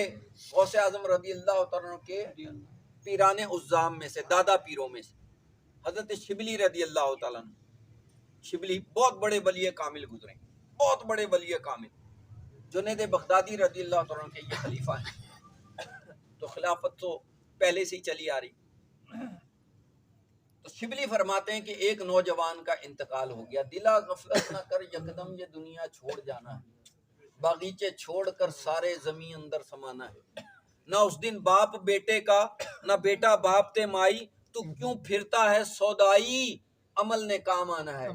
غوث اعظم رضی اللہ تعالیٰ کے پیران عظام میں سے، دادا پیروں میں سے حضرت شبلی رضی اللہ تعالیٰ عنہ. شبلی بہت بڑے ولی کامل گزرے، بہت بڑے ولی کامل. جنید بغدادی رضی اللہ تعالیٰ عنہ کے یہ خلیفہ ہیں، تو خلافت تو پہلے سے ہی چلی آ رہی. تو شبلی فرماتے ہیں کہ ایک نوجوان کا انتقال ہو گیا. دلا غفلت نہ کر یکدم یہ دنیا چھوڑ جانا ہے، باغیچے چھوڑ کر سارے زمین اندر سمانا ہے. نہ اس دن باپ بیٹے کا، نہ بیٹا باپ تے مائی، تو کیوں پھرتا ہے سودائی، عمل نے کام آنا ہے.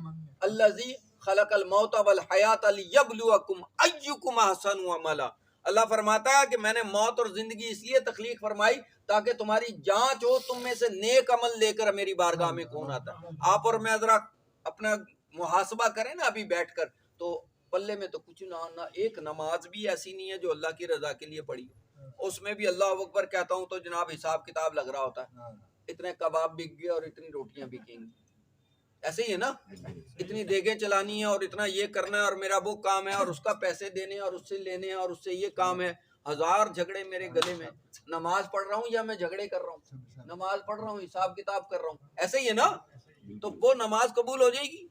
الذی خلق الموت والحیات لیبلوکم ایکم احسن عملا. اللہ فرماتا ہے کہ میں نے موت اور زندگی اس لیے تخلیق فرمائی تاکہ تمہاری جانچ ہو تم میں سے نیک عمل لے کر میری بارگاہ میں کون آتا ہے. آپ اور میں ذرا اپنا محاسبہ کریں نا ابھی بیٹھ کر، تو پلے میں تو کچھ نہ ایک نماز بھی ایسی نہیں ہے جو اللہ کی رضا کے لیے پڑھی، اس میں بھی اللہ اکبر کہتا ہوں تو جناب حساب کتاب لگ رہا ہوتا ہے. اتنے کباب بک گئے اور اتنی روٹیاں بکیں گی، ایسے ہی ہے نا، اتنی دیگیں چلانی ہے اور اتنا یہ کرنا ہے اور میرا وہ کام ہے اور اس کا پیسے دینے اور اس سے لینے اور اس سے یہ کام ہے. ہزار جھگڑے میرے گلے میں، نماز پڑھ رہا ہوں یا میں جھگڑے کر رہا ہوں، نماز پڑھ رہا ہوں حساب کتاب کر رہا ہوں، ایسے ہی ہے نا. تو وہ نماز قبول ہو جائے گی؟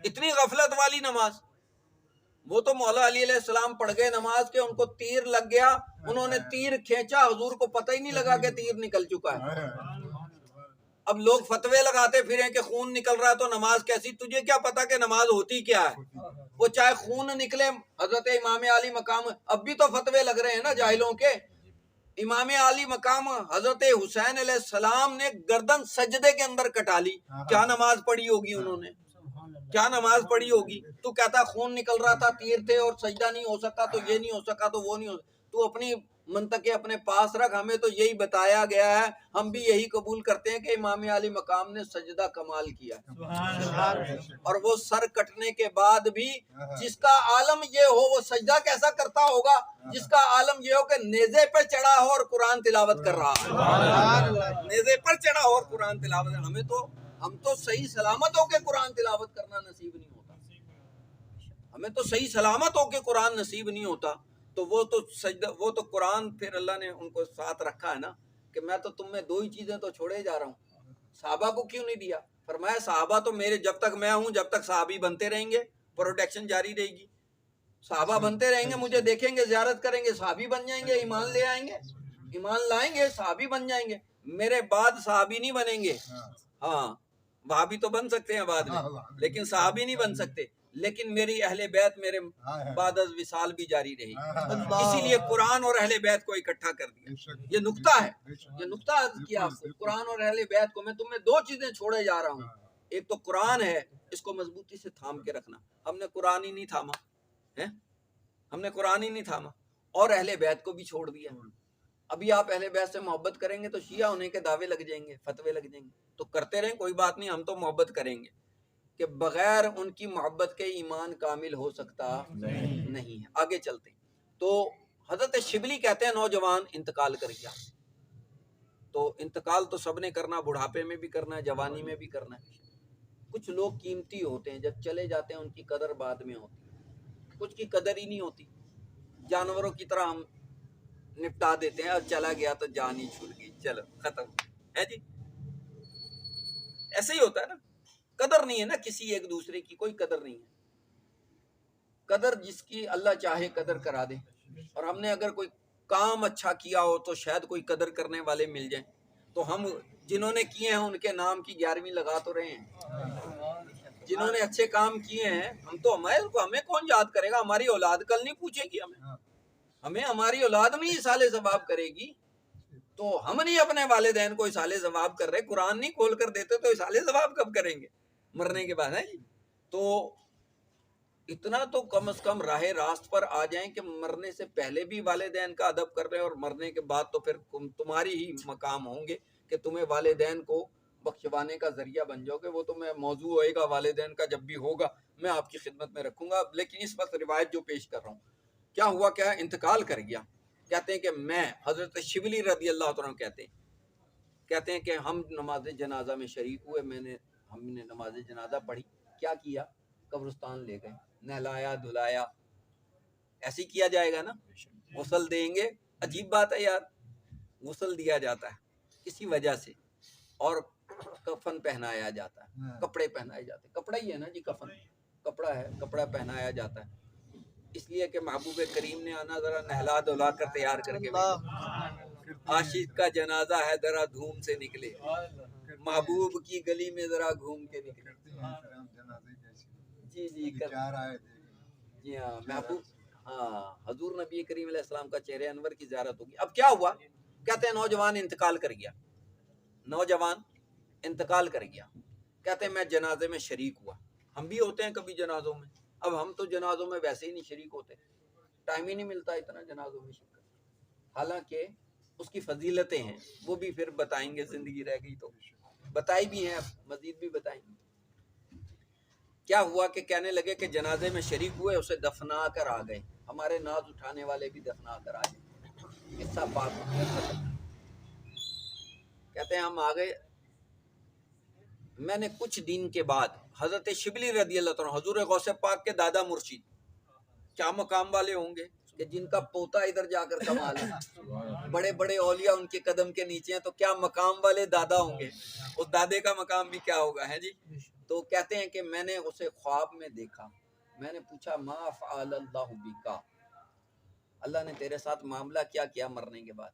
اتنی غفلت والی نماز. وہ تو مولا علی علیہ السلام پڑھ گئے نماز کے، ان کو تیر لگ گیا، انہوں نے تیر کھینچا، حضور کو پتہ ہی نہیں لگا کہ تیر نکل چکا ہے. اب لوگ فتوے لگاتے پھریں کہ خون نکل رہا ہے تو نماز کیسی، تجھے کیا پتا کہ نماز ہوتی کیا ہے؟ وہ چاہے خون نکلے. حضرت امام علی مقام، اب بھی تو فتوے لگ رہے ہیں نا جاہلوں کے. امام علی مقام حضرت حسین علیہ السلام نے گردن سجدے کے اندر کٹا لی، کیا نماز پڑھی ہوگی انہوں نے، کیا نماز پڑھی ہوگی؟ تو کہتا خون نکل رہا تھا، تیر تھے اور سجدہ نہیں ہو سکا تو یہ نہیں ہو سکا تو وہ نہیں ہو سکا. تو اپنی منطقے اپنے پاس رکھ، ہمیں تو یہی بتایا گیا ہے، ہم بھی یہی قبول کرتے ہیں کہ امام علی مقام نے سجدہ کمال کیا. اور وہ سر کٹنے کے بعد بھی جس کا عالم یہ ہو، وہ سجدہ کیسا کرتا ہوگا جس کا عالم یہ ہو کہ نیزے پر چڑھا ہو اور قرآن تلاوت کر رہا ہے. نیزے پر چڑھا ہو اور قرآن تلاوت. ہم تو صحیح سلامت ہو کے قرآن تلاوت کرنا نصیب نہیں ہوتا، ہمیں تو صحیح سلامت ہو کے قرآن نصیب نہیں ہوتا. تو وہ تو قرآن پھر اللہ نے ان کو ساتھ رکھا ہے نا، کہ میں تو تم میں دو ہی چیزیں تو چھوڑے جا رہا ہوں. صحابہ کو کیوں نہیں دیا؟ فرمایا صحابہ تو میرے جب تک میں ہوں جب تک صحابی بنتے رہیں گے، پروٹیکشن جاری رہے گی. صحابہ بنتے رہیں گے، مجھے دیکھیں گے، زیارت کریں گے، صحابی بن جائیں گے، ایمان لے آئیں گے، ایمان لائیں گے، صحابی بن جائیں گے. میرے بعد صحابی نہیں بنیں گے. ہاں وہابی تو بن سکتے ہیں بعد میں، لیکن صحابی نہیں بن سکتے. لیکن میری اہل بیت میرے بعد از وصال بھی جاری رہی. اسی لیے قرآن اور اہل بیت کو اکٹھا کر دیا. یہ نقطہ ہے، یہ نقطہ عرض کیا آپ کو. قرآن اور اہل بیت کو میں تمہیں دو چیزیں چھوڑے جا رہا ہوں. ایک تو قرآن ہے، اس کو مضبوطی سے تھام کے رکھنا. ہم نے قرآن ہی نہیں تھاما، ہم نے قرآن ہی نہیں تھاما، اور اہل بیت کو بھی چھوڑ دیا. ابھی آپ اہل بیت سے محبت کریں گے تو شیعہ ہونے کے دعوے لگ جائیں گے، فتوے لگ جائیں گے. تو کرتے رہیں، کوئی بات نہیں، ہم تو محبت کریں گے، کہ بغیر ان کی محبت کے ایمان کامل ہو سکتا نہیں ہے. آگے چلتے ہیں. تو حضرت شبلی کہتے ہیں نوجوان انتقال کر گیا. تو انتقال تو سب نے کرنا، بڑھاپے میں بھی کرنا ہے، جوانی میں بھی کرنا ہے. کچھ لوگ قیمتی ہوتے ہیں، جب چلے جاتے ہیں ان کی قدر بعد میں ہوتی ہے. کچھ کی قدر ہی نہیں ہوتی، جانوروں کی طرح ہم نپٹا دیتے ہیں، اور چلا گیا تو جان ہی چھوٹ گئی، چلو ختم ہے جی. ایسے ہی ہوتا ہے نا، قدر نہیں ہے نا کسی ایک دوسرے کی، کوئی قدر نہیں ہے. قدر جس کی اللہ چاہے قدر کرا دے. اور ہم نے اگر کوئی کام اچھا کیا ہو تو شاید کوئی قدر کرنے والے مل جائیں. تو ہم جنہوں نے کیے ہیں ان کے نام کی 11ویں لگا تو رہے ہیں. جنہوں نے اچھے کام کیے ہیں ہم تو ہمیں کون یاد کرے گا؟ ہماری اولاد کل نہیں پوچھے گی ہمیں ہماری اولاد نہیں اصالِ ثواب کرے گی. تو ہم نہیں اپنے والدین کو اصالِ ثواب کر رہے، قرآن نہیں کھول کر دیتے تو اصالِ ثواب کب کریں گے مرنے کے بعد ہے جی. تو اتنا تو کم از کم راہ راست پر آ جائیں کہ مرنے سے پہلے بھی والدین کا ادب کر رہے ہیں، اور مرنے کے بعد تو پھر تمہاری ہی مقام ہوں گے کہ تمہیں والدین کو بخشوانے کا ذریعہ بن جاؤ گے. وہ تو میں موضوع ہوئے گا والدین کا، جب بھی ہوگا میں آپ کی خدمت میں رکھوں گا. لیکن اس وقت روایت جو پیش کر رہا ہوں، کیا ہوا، کیا انتقال کر گیا. کہتے ہیں کہ میں حضرت شبلی رضی اللہ عنہ کہتے ہیں کہ ہم نماز جنازہ میں شریک ہوئے. ہم نے نماز جنازہ پڑھی. کیا کیا؟ قبرستان لے گئے، نہلایا دھلایا. ایسے ہی کیا جائے گا نا، غسل دیں گے. عجیب بات ہے یار، غسل دیا جاتا ہے کسی وجہ سے، اور کفن پہنایا جاتا ہے، کپڑے پہنائے جاتے ہیں. کپڑا ہی ہے نا جی، کفن کپڑا ہے، کپڑا پہنایا جاتا ہے اس لیے کہ محبوب کریم نے آنا ذرا نہلا دھلا کر تیار کر کے عاشق کا جنازہ ہے ذرا دھوم سے نکلے، محبوب کی گلی میں ذرا گھوم کے نکلے. جی جی جی ہاں، محبوب، ہاں حضور نبی کریم علیہ السلام کا چہرے انور کی زیارت ہوگی. اب کیا ہوا؟ کہتے ہیں نوجوان انتقال کر گیا. نوجوان انتقال کر گیا. کہتے ہیں میں جنازے میں شریک ہوا. ہم بھی ہوتے ہیں کبھی جنازوں میں. اب ہم تو جنازوں میں ویسے ہی نہیں شریک ہوتے، ٹائم ہی نہیں ملتا اتنا جنازوں میں شرکت. حالانکہ اس کی فضیلتیں ہیں، وہ بھی پھر بتائیں گے، زندگی رہ گئی تو بتائی بھی ہیں، مزید بھی بتائیں گے. کیا ہوا کہ کہنے لگے کہ جنازے میں شریک ہوئے، اسے دفنا کر آ گئے. ہمارے ناز اٹھانے والے بھی دفنا کر آ گئے. قصہ پاک کہتے ہیں ہم آ گئے. میں نے کچھ دن کے بعد حضرت شبلی رضی اللہ عنہ، حضور غوث پاک کے دادا مرشد، کیا مقام والے ہوں گے کہ جن کا پوتا ادھر جا کر کمال ہے. بڑے بڑے اولیاء ان کے قدم کے نیچے ہیں، تو کیا مقام والے دادا ہوں گے. اس دادے کا مقام بھی کیا ہوگا ہے جی. تو کہتے ہیں کہ میں نے اسے خواب میں دیکھا. میں نے پوچھا ما فعل اللہ بکا، اللہ نے تیرے ساتھ معاملہ کیا کیا مرنے کے بعد.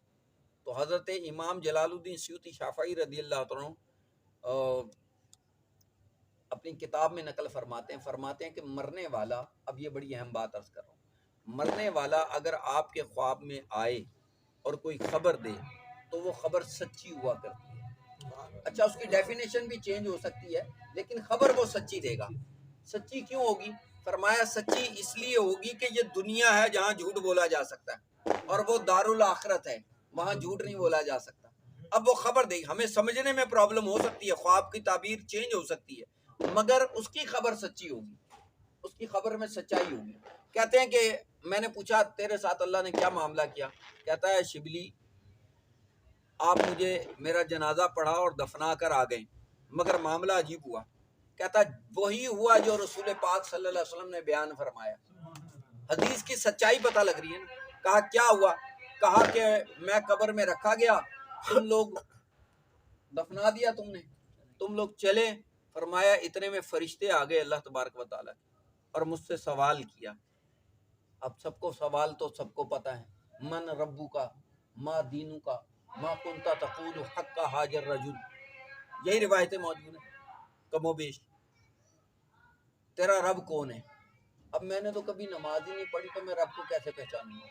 تو حضرت امام جلال الدین سیوطی شافعی رضی اللہ عنہ اپنی کتاب میں نقل فرماتے ہیں کہ مرنے والا، اب یہ بڑی اہم بات عرض کر رہا ہوں، مرنے والا اگر آپ کے خواب میں آئے اور کوئی خبر دے تو وہ خبر سچی ہوا کرتی ہے. اچھا، اس کی ڈیفینیشن بھی چینج ہو سکتی ہے، لیکن خبر وہ سچی دے گا. سچی کیوں ہوگی؟ فرمایا سچی اس لیے ہوگی کہ یہ دنیا ہے جہاں جھوٹ بولا جا سکتا ہے، اور وہ دارالآخرت ہے وہاں جھوٹ نہیں بولا جا سکتا. اب وہ خبر دے گی، ہمیں سمجھنے میں پرابلم ہو سکتی ہے، خواب کی تعبیر چینج ہو سکتی ہے، مگر اس کی خبر سچی ہوگی، اس کی خبر میں سچائی ہوگی. کہتے ہیں کہ میں نے پوچھا تیرے ساتھ اللہ نے کیا معاملہ کیا. کہتا ہے شبلی آپ مجھے میرا جنازہ پڑھا اور دفنا کر آ گئے، مگر معاملہ عجیب ہوا. کہتا وہی ہوا جو رسول پاک صلی اللہ علیہ وسلم نے بیان فرمایا. حدیث کی سچائی پتہ لگ رہی ہے نا. کہا کیا ہوا؟ کہا کہ میں قبر میں رکھا گیا، تم لوگ دفنا دیا تم لوگ چلے. فرمایا اتنے میں فرشتے آ گئے اللہ تبارک و تعالیٰ، اور مجھ سے سوال کیا. اب سب کو سوال تو سب کو پتہ ہے، من ربو کا، ما دینو کا، ما کنتا تقول حق کا حاجر رجل. یہی روایتیں موجود ہیں کم و بیش. تیرا رب کون ہے؟ اب میں نے تو کبھی نماز ہی نہیں پڑھی، تو میں رب کو کیسے پہچانوں گا؟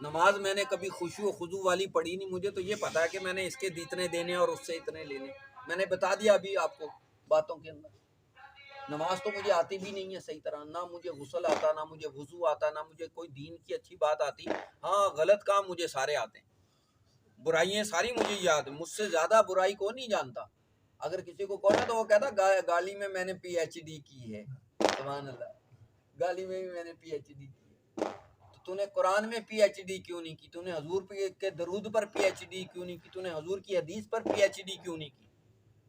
نماز میں نے کبھی خشوع و خضوع والی پڑھی نہیں. مجھے تو یہ پتا ہے کہ میں نے اس کے اتنے دینے اور اس سے اتنے لینے. میں نے بتا دیا ابھی آپ کو باتوں کے اندر. نماز تو مجھے آتی بھی نہیں ہے صحیح طرح، نہ مجھے غسل آتا، نہ مجھے وضو آتا، نہ مجھے کوئی دین کی اچھی بات آتی. ہاں غلط کام مجھے سارے آتے ہیں، برائیاں ساری مجھے یاد ہیں. مجھ سے زیادہ برائی کو نہیں جانتا. اگر کسی کو کہنا تو وہ کہتا گالی میں میں نے پی ایچ ڈی کی ہے. سبحان اللہ، گالی میں بھی میں نے پی ایچ ڈی کی ہے. تو نے قرآن میں پی ایچ ڈی کیوں نہیں کی؟ تو نے حضور کے درود پر پی ایچ ڈی کیوں نہیں کی؟ تو نے حضور کی حدیث پر پی ایچ ڈی کیوں نہیں کی؟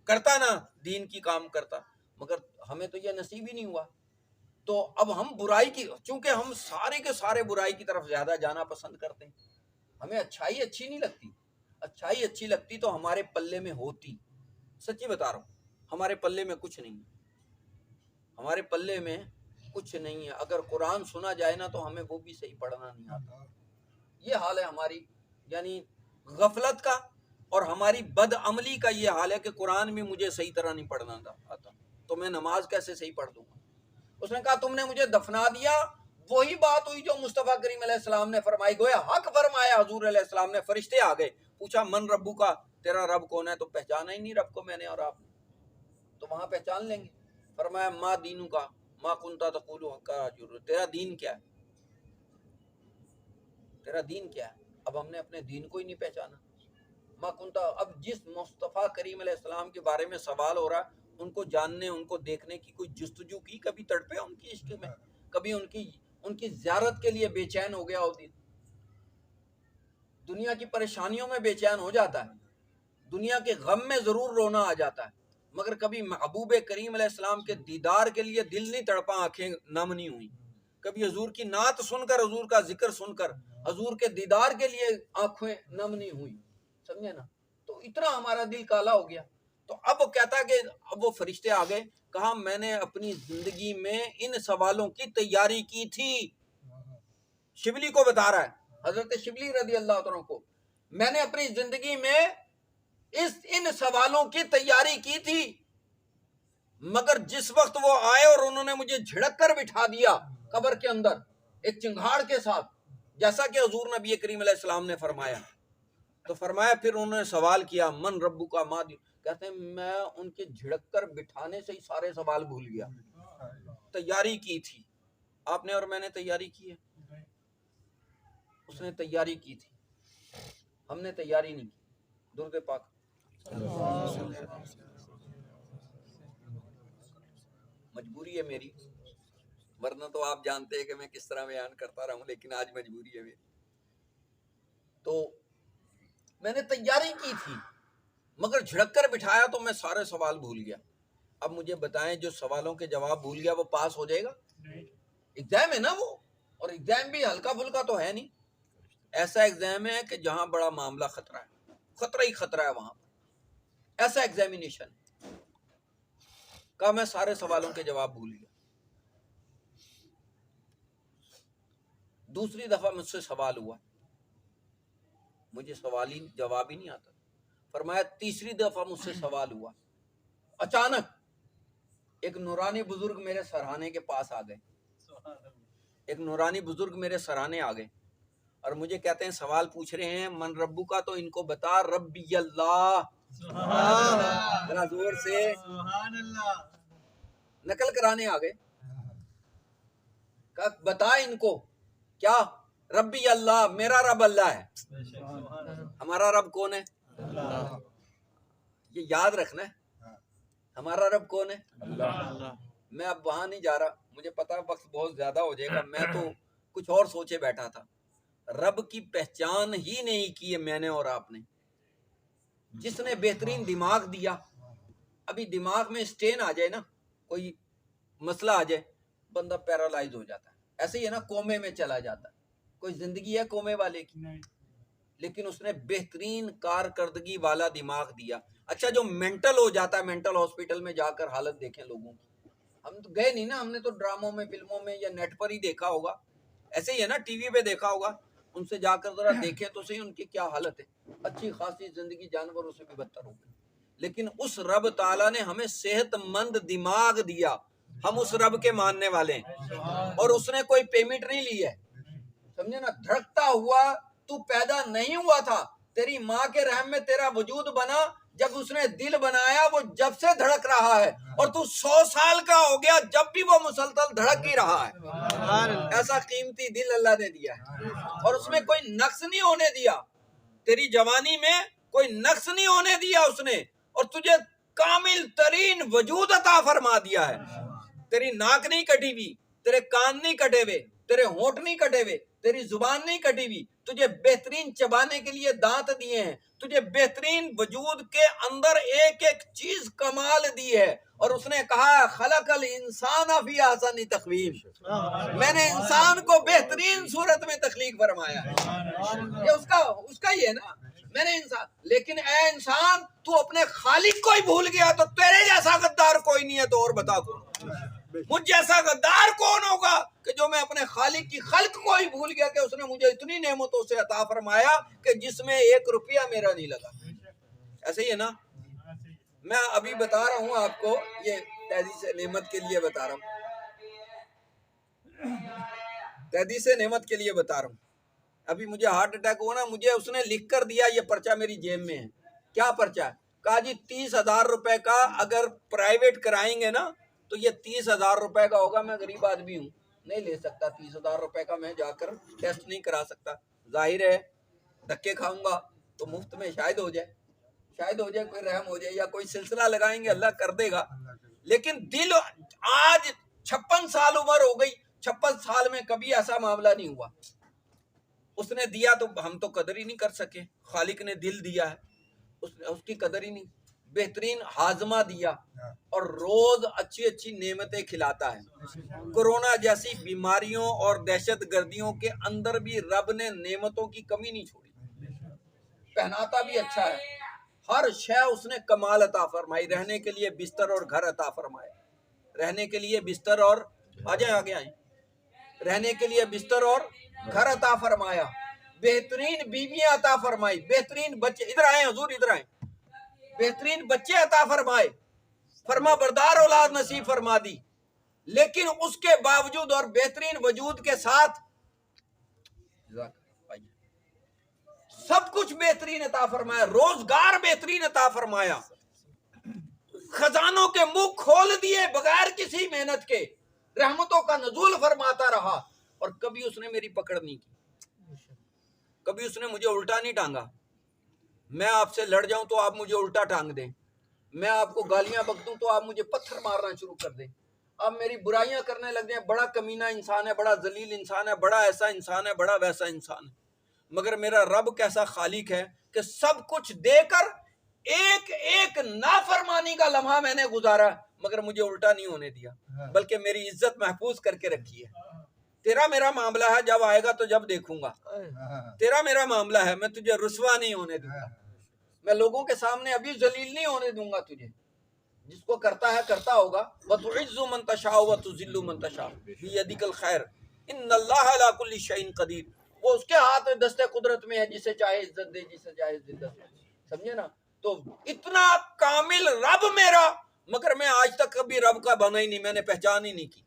کرتا نا دین کی کام کرتا، مگر ہمیں تو یہ نصیب ہی نہیں ہوا. تو اب ہم برائی کی، چونکہ ہم سارے کے سارے برائی کی طرف زیادہ جانا پسند کرتے ہیں. ہمیں اچھائی اچھی نہیں لگتی. اچھائی اچھی لگتی تو ہمارے پلے میں ہوتی. سچی بتا رہا ہوں، ہمارے پلے میں کچھ نہیں، ہمارے پلے میں کچھ نہیں ہے. اگر قرآن سنا جائے نا تو ہمیں وہ بھی صحیح پڑھنا نہیں آتا. یہ حال ہے ہماری، یعنی غفلت کا اور ہماری بد عملی کا یہ حال ہے کہ قرآن بھی مجھے صحیح طرح نہیں پڑھنا آتا، تو میں نماز کیسے صحیح پڑھ دوں گا؟ اس نے کہا تم نے مجھے دفنا دیا، وہی بات ہوئی جو مصطفیٰ کریم علیہ السلام نے فرمائی، گویا حق فرمایا حضور علیہ السلام نے، فرشتے آ گئے، پوچھا من ربو کا، تیرا رب کون ہے؟ تو پہچانا ہی نہیں رب کو میں نے اور آپ نے، تو وہاں پہچان لیں گے۔ فرمایا ما دینو کا ما کنتا تقول حقا، تیرا دین کیا ہے، تیرا دین کیا ہے؟ اب ہم نے اپنے دین کو ہی نہیں پہچانا۔ ما کنتا، اب جس مصطفیٰ کریم علیہ السلام کے بارے میں سوال ہو رہا ہے، ان کو جاننے، ان کو دیکھنے کی کوئی جستجو کی؟ کبھی تڑپے ان کی عشق میں؟ کبھی ان کی زیارت کے لیے بے چین ہو گیا ہو دل؟ دنیا کی پریشانیوں میں بے چین ہو جاتا ہے، دنیا کے غم میں ضرور رونا آ جاتا ہے، مگر کبھی محبوب کریم علیہ السلام کے دیدار کے لیے دل نہیں تڑپا، آنکھیں نم نہیں ہوئی؟ کبھی حضور کی نعت سن کر، حضور کا ذکر سن کر، حضور کے دیدار کے لیے آنکھیں نم نہیں ہوئی؟ سمجھے نا؟ تو اتنا ہمارا دل کالا ہو گیا۔ تو اب وہ کہتا ہے کہ اب وہ فرشتے آ گئے، کہا میں نے اپنی زندگی میں ان سوالوں کی تیاری کی تھی۔ شبلی کو بتا رہا ہے، حضرت شبلی رضی اللہ عنہ کو، میں نے اپنی زندگی میں ان سوالوں کی تیاری کی تھی، مگر جس وقت وہ آئے اور انہوں نے مجھے جھڑک کر بٹھا دیا قبر کے اندر ایک چنگھاڑ کے ساتھ، جیسا کہ حضور نبی کریم علیہ السلام نے فرمایا، تو فرمایا پھر انہوں نے سوال کیا من ربو کا ما دی، کہتے ہیں میں ان کے جھڑک کر بٹھانے سے ہی سارے سوال بھول گیا، تیاری کی تھی۔ آپ نے اور میں نے تیاری کی ہے؟ اس نے تیاری کی تھی، ہم نے تیاری نہیں کی۔ درود پاک۔ مجبوری ہے میری، ورنہ تو آپ جانتے ہیں کہ میں کس طرح بیان کرتا رہا ہوں، لیکن آج مجبوری ہے میری۔ تو میں نے تیاری کی تھی، مگر جھڑک کر بٹھایا تو میں سارے سوال بھول گیا۔ اب مجھے بتائیں جو سوالوں کے جواب بھول گیا وہ پاس ہو جائے گا؟ ایگزام ہے نا وہ، اور ایگزام بھی ہلکا پھلکا تو ہے نہیں، ایسا ایگزام ہے کہ جہاں بڑا معاملہ خطرہ ہے، خطرہ ہی خطرہ ہے وہاں پر، ایسا ایگزامینیشن۔ کہا میں سارے سوالوں کے جواب بھول گیا۔ دوسری دفعہ مجھ سے سوال ہوا، مجھے جواب ہی نہیں آتا۔ فرمایا تیسری دفعہ مجھ سے سوال ہوا، اچانک ایک نورانی بزرگ میرے سرہانے کے پاس آ گئے، ایک نورانی بزرگ میرے سرہانے آ گئے اور مجھے کہتے ہیں سوال پوچھ رہے ہیں من ربو کا، تو ان کو بتا ربی اللہ، ذرا زور سے نقل کرانے آ گئے، کہا بتا ان کو کیا؟ ربی اللہ، میرا رب اللہ ہے۔ ہمارا رب کون ہے؟ یہ یاد رکھنا ہے، ہمارا رب کون ہے؟ اللہ۔ میں اب وہاں نہیں جا رہا، مجھے پتا وقت بہت زیادہ ہو جائے گا، میں تو کچھ اور سوچے بیٹھا تھا۔ رب کی پہچان ہی نہیں کی ہے میں نے اور آپ نے۔ جس نے بہترین دماغ دیا، ابھی دماغ میں اسٹین آ جائے نا، کوئی مسئلہ آ جائے، بندہ پیرالائز ہو جاتا ہے، ایسے ہی ہے نا، کومے میں چلا جاتا ہے۔ کوئی زندگی ہے کومے والے کی؟ لیکن اس نے بہترین کارکردگی والا دماغ دیا۔ اچھا جو مینٹل ہو جاتا ہے، مینٹل ہاسپٹل میں جا کر حالت دیکھیں لوگوں کی، ہم تو گئے نہیں نا، ہم نے تو ڈراموں میں، فلموں میں یا نیٹ پر ہی دیکھا ہوگا، ایسے ہی ہے نا، ٹی وی پہ دیکھا ہوگا، ان سے جا کر ذرا دیکھیں تو صحیح ان کی کیا حالت ہے، اچھی خاصی زندگی جانوروں سے بھی بدتر ہو گئی۔ لیکن اس رب تعالیٰ نے ہمیں صحت مند دماغ دیا، ہم اس رب کے ماننے والے ہیں، اور اس نے کوئی پیمنٹ نہیں لی ہے، سمجھے نا؟ دھڑکتا ہوا تو پیدا نہیں ہوا تھا، تیری ماں کے رحم میں تیرا وجود بنا، جب اس نے دل بنایا وہ جب سے دھڑک رہا ہے، اور تو 100 سال کا ہو گیا جب بھی وہ مسلسل دھڑک ہی رہا ہے۔ ایسا قیمتی دل اللہ نے دیا ہے، اور اس میں کوئی نقص نہیں ہونے دیا، تیری جوانی میں کوئی نقص نہیں ہونے دیا اس نے، اور تجھے کامل ترین وجود عطا فرما دیا ہے۔ تیری ناک نہیں کٹی ہوئی، تیرے کان نہیں کٹے ہوئے، تیرے ہونٹ نہیں کٹے ہوئے، تیری زبان نہیں کٹی ہوئی، تجھے بہترین چبانے کے لیے دانت دیے ہیں، تجھے بہترین وجود کے اندر ایک ایک چیز کمال دی ہے، اور اس نے کہا خلق الانسان فی احسن تقویم، میں نے انسان کو بہترین صورت میں تخلیق فرمایا ہے۔ یہ اس کا ہی ہے نا، میں نے انسان، لیکن اے انسان تو اپنے خالق کو ہی بھول گیا، تو تیرے جیسا غدار کوئی نہیں ہے، تو اور بتا کون؟ مجھ جیسا غدار کون ہوگا کہ جو میں اپنے خالق کی خلق کو ہی بھول گیا کہ اس نے مجھے اتنی نعمتوں سے عطا فرمایا کہ جس میں 1 روپیہ میرا نہیں لگا. ایسے ہی ہے نا. میں ابھی بتا رہا ہوں آپ کو، یہ تحدیث نعمت کے لیے بتا رہا ہوں، تحدیث نعمت کے لیے بتا رہا ہوں. ابھی مجھے ہارٹ اٹیک ہوا نا، مجھے اس نے لکھ کر دیا، یہ پرچہ میری جیب میں ہے. کیا پرچہ ہے؟ کہا جی 30,000 روپے کا اگر پرائیویٹ کرائیں گے نا تو یہ 30,000 روپے کا ہوگا. میں غریب آدمی ہوں، نہیں لے سکتا 30,000 روپے کا، میں جا کر ٹیسٹ نہیں کرا سکتا. ظاہر ہے دھکے کھاؤں گا تو مفت میں شاید ہو جائے، کوئی رحم ہو جائے، یا کوئی سلسلہ لگائیں گے اللہ کر دے گا. لیکن دل آج 56 سال عمر ہو گئی، 56 سال میں کبھی ایسا معاملہ نہیں ہوا. اس نے دیا تو ہم تو قدر ہی نہیں کر سکے. خالق نے دل دیا ہے، اس کی قدر ہی نہیں. بہترین ہاضمہ دیا اور روز اچھی اچھی نعمتیں کھلاتا ہے. کورونا جیسی بیماریوں اور دہشت گردیوں کے اندر بھی رب نے نعمتوں کی کمی نہیں چھوڑی. پہناتا بھی اچھا ہے، ہر شے اس نے کمال عطا فرمائی. رہنے کے لیے بستر اور گھر عطا فرمائے، رہنے کے لیے بستر اور آگے آئیں، رہنے کے لیے بستر اور گھر عطا فرمایا. بہترین بیویاں عطا فرمائی، بہترین بچے، ادھر آئیں حضور ادھر آئیں، بہترین بچے عطا فرمائے، فرما بردار اولاد نصیب فرما دی. لیکن اس کے باوجود اور بہترین وجود کے ساتھ سب کچھ بہترین عطا فرمایا. روزگار بہترین عطا فرمایا، خزانوں کے منہ کھول دیے بغیر کسی محنت کے، رحمتوں کا نزول فرماتا رہا. اور کبھی اس نے میری پکڑ نہیں کی، کبھی اس نے مجھے الٹا نہیں ٹانگا. میں آپ سے لڑ جاؤں تو آپ مجھے الٹا ٹانگ دیں، میں آپ کو گالیاں بک دوں تو آپ مجھے پتھر مارنا شروع کر دیں، آپ میری برائیاں کرنے لگ جائیں. بڑا کمینہ انسان ہے، بڑا ذلیل انسان ہے، بڑا ایسا انسان ہے، بڑا ویسا انسان ہے. مگر میرا رب کیسا خالق ہے کہ سب کچھ دے کر ایک ایک نافرمانی کا لمحہ میں نے گزارا مگر مجھے الٹا نہیں ہونے دیا، بلکہ میری عزت محفوظ کر کے رکھی ہے. تیرا میرا معاملہ ہے، جب آئے گا تو جب دیکھوں گا. تیرا میرا معاملہ ہے، میں تجھے رسوا نہیں ہونے دوں گا، میں لوگوں کے سامنے ابھی ذلیل نہیں ہونے دوں گا تجھے. جس کو کرتا ہے کرتا ہوگا. وَتُعِزُّ مَن تَشَاءُ وَتُذِلُّ مَن تَشَاءُ بِيَدِكَ الْخَيْرُ إِنَّ اللَّهَ عَلَىٰ كُلِّ شَيْءٍ قَدِيرٌ. وہ اس کے ہاتھ میں دست قدرت میں ہے، جسے چاہے عزت دے، جسے چاہے ذلت دے. سمجھے نا. تو اتنا کامل رب میرا، مگر میں آج تک کبھی رب کا بنا ہی نہیں، میں نے پہچان ہی نہیں کی،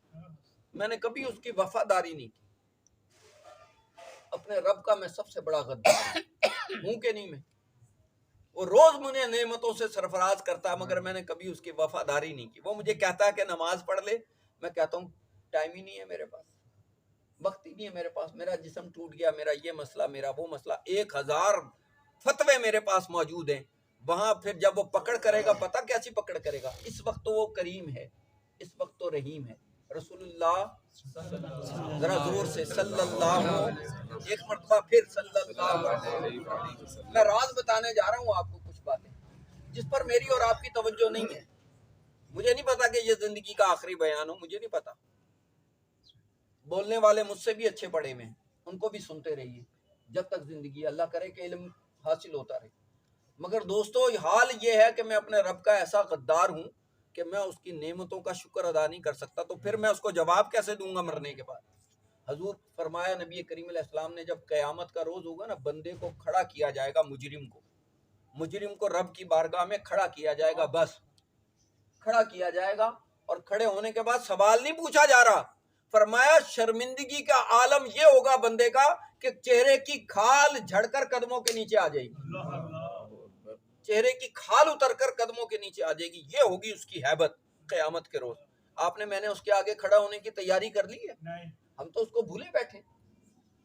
میں نے کبھی اس کی وفاداری نہیں کی. اپنے رب کا میں سب سے بڑا غدار ہوں کہ نہیں. میں وہ روز مجھے نعمتوں سے سرفراز کرتا مگر میں نے کبھی اس کی وفاداری نہیں کی. وہ مجھے کہتا ہے کہ نماز پڑھ لے، میں کہتا ہوں ٹائم ہی نہیں ہے میرے پاس، وقت ہی نہیں ہے میرے پاس، میرا جسم ٹوٹ گیا، میرا یہ مسئلہ، میرا وہ مسئلہ. 1000 فتوے میرے پاس موجود ہیں. وہاں پھر جب وہ پکڑ کرے گا، پتہ کیسی پکڑ کرے گا. اس وقت تو وہ کریم ہے، اس وقت تو رحیم ہے. رسول اللہ ذرا زور سے صلی اللہ، ایک مرتبہ پھر صلی اللہ علیہ وسلم. میں راز بتانے جا رہا ہوں آپ کو کچھ باتیں جس پر میری اور آپ کی توجہ نہیں ہے. مجھے نہیں پتا کہ یہ زندگی کا آخری بیان ہو، مجھے نہیں پتا. بولنے والے مجھ سے بھی اچھے پڑھے میں، ان کو بھی سنتے رہیے جب تک زندگی. اللہ کرے کہ علم حاصل ہوتا رہے. مگر دوستو حال یہ ہے کہ میں اپنے رب کا ایسا غدار ہوں کہ میں اس کی نعمتوں کا شکر ادا نہیں کر سکتا. تو پھر میں اس کو جواب کیسے دوں گا مرنے کے بعد. حضور فرمایا نبی کریم علیہ السلام نے، جب قیامت کا روز ہوگا نا، بندے کو کھڑا کیا جائے گا، مجرم کو رب کی بارگاہ میں کھڑا کیا جائے گا. بس کھڑا کیا جائے گا، اور کھڑے ہونے کے بعد سوال نہیں پوچھا جا رہا. فرمایا شرمندگی کا عالم یہ ہوگا بندے کا کہ چہرے کی کھال جھڑ کر قدموں کے نیچے آ جائے گی، چہرے کی کھال اتر کر قدموں کے نیچے آ جائے گی. یہ ہوگی اس کی ہیبت قیامت کے روز. میں نے اس کے آگے کھڑا ہونے کی تیاری کر لی ہے؟ ہم تو اس کو بھولے بیٹھے.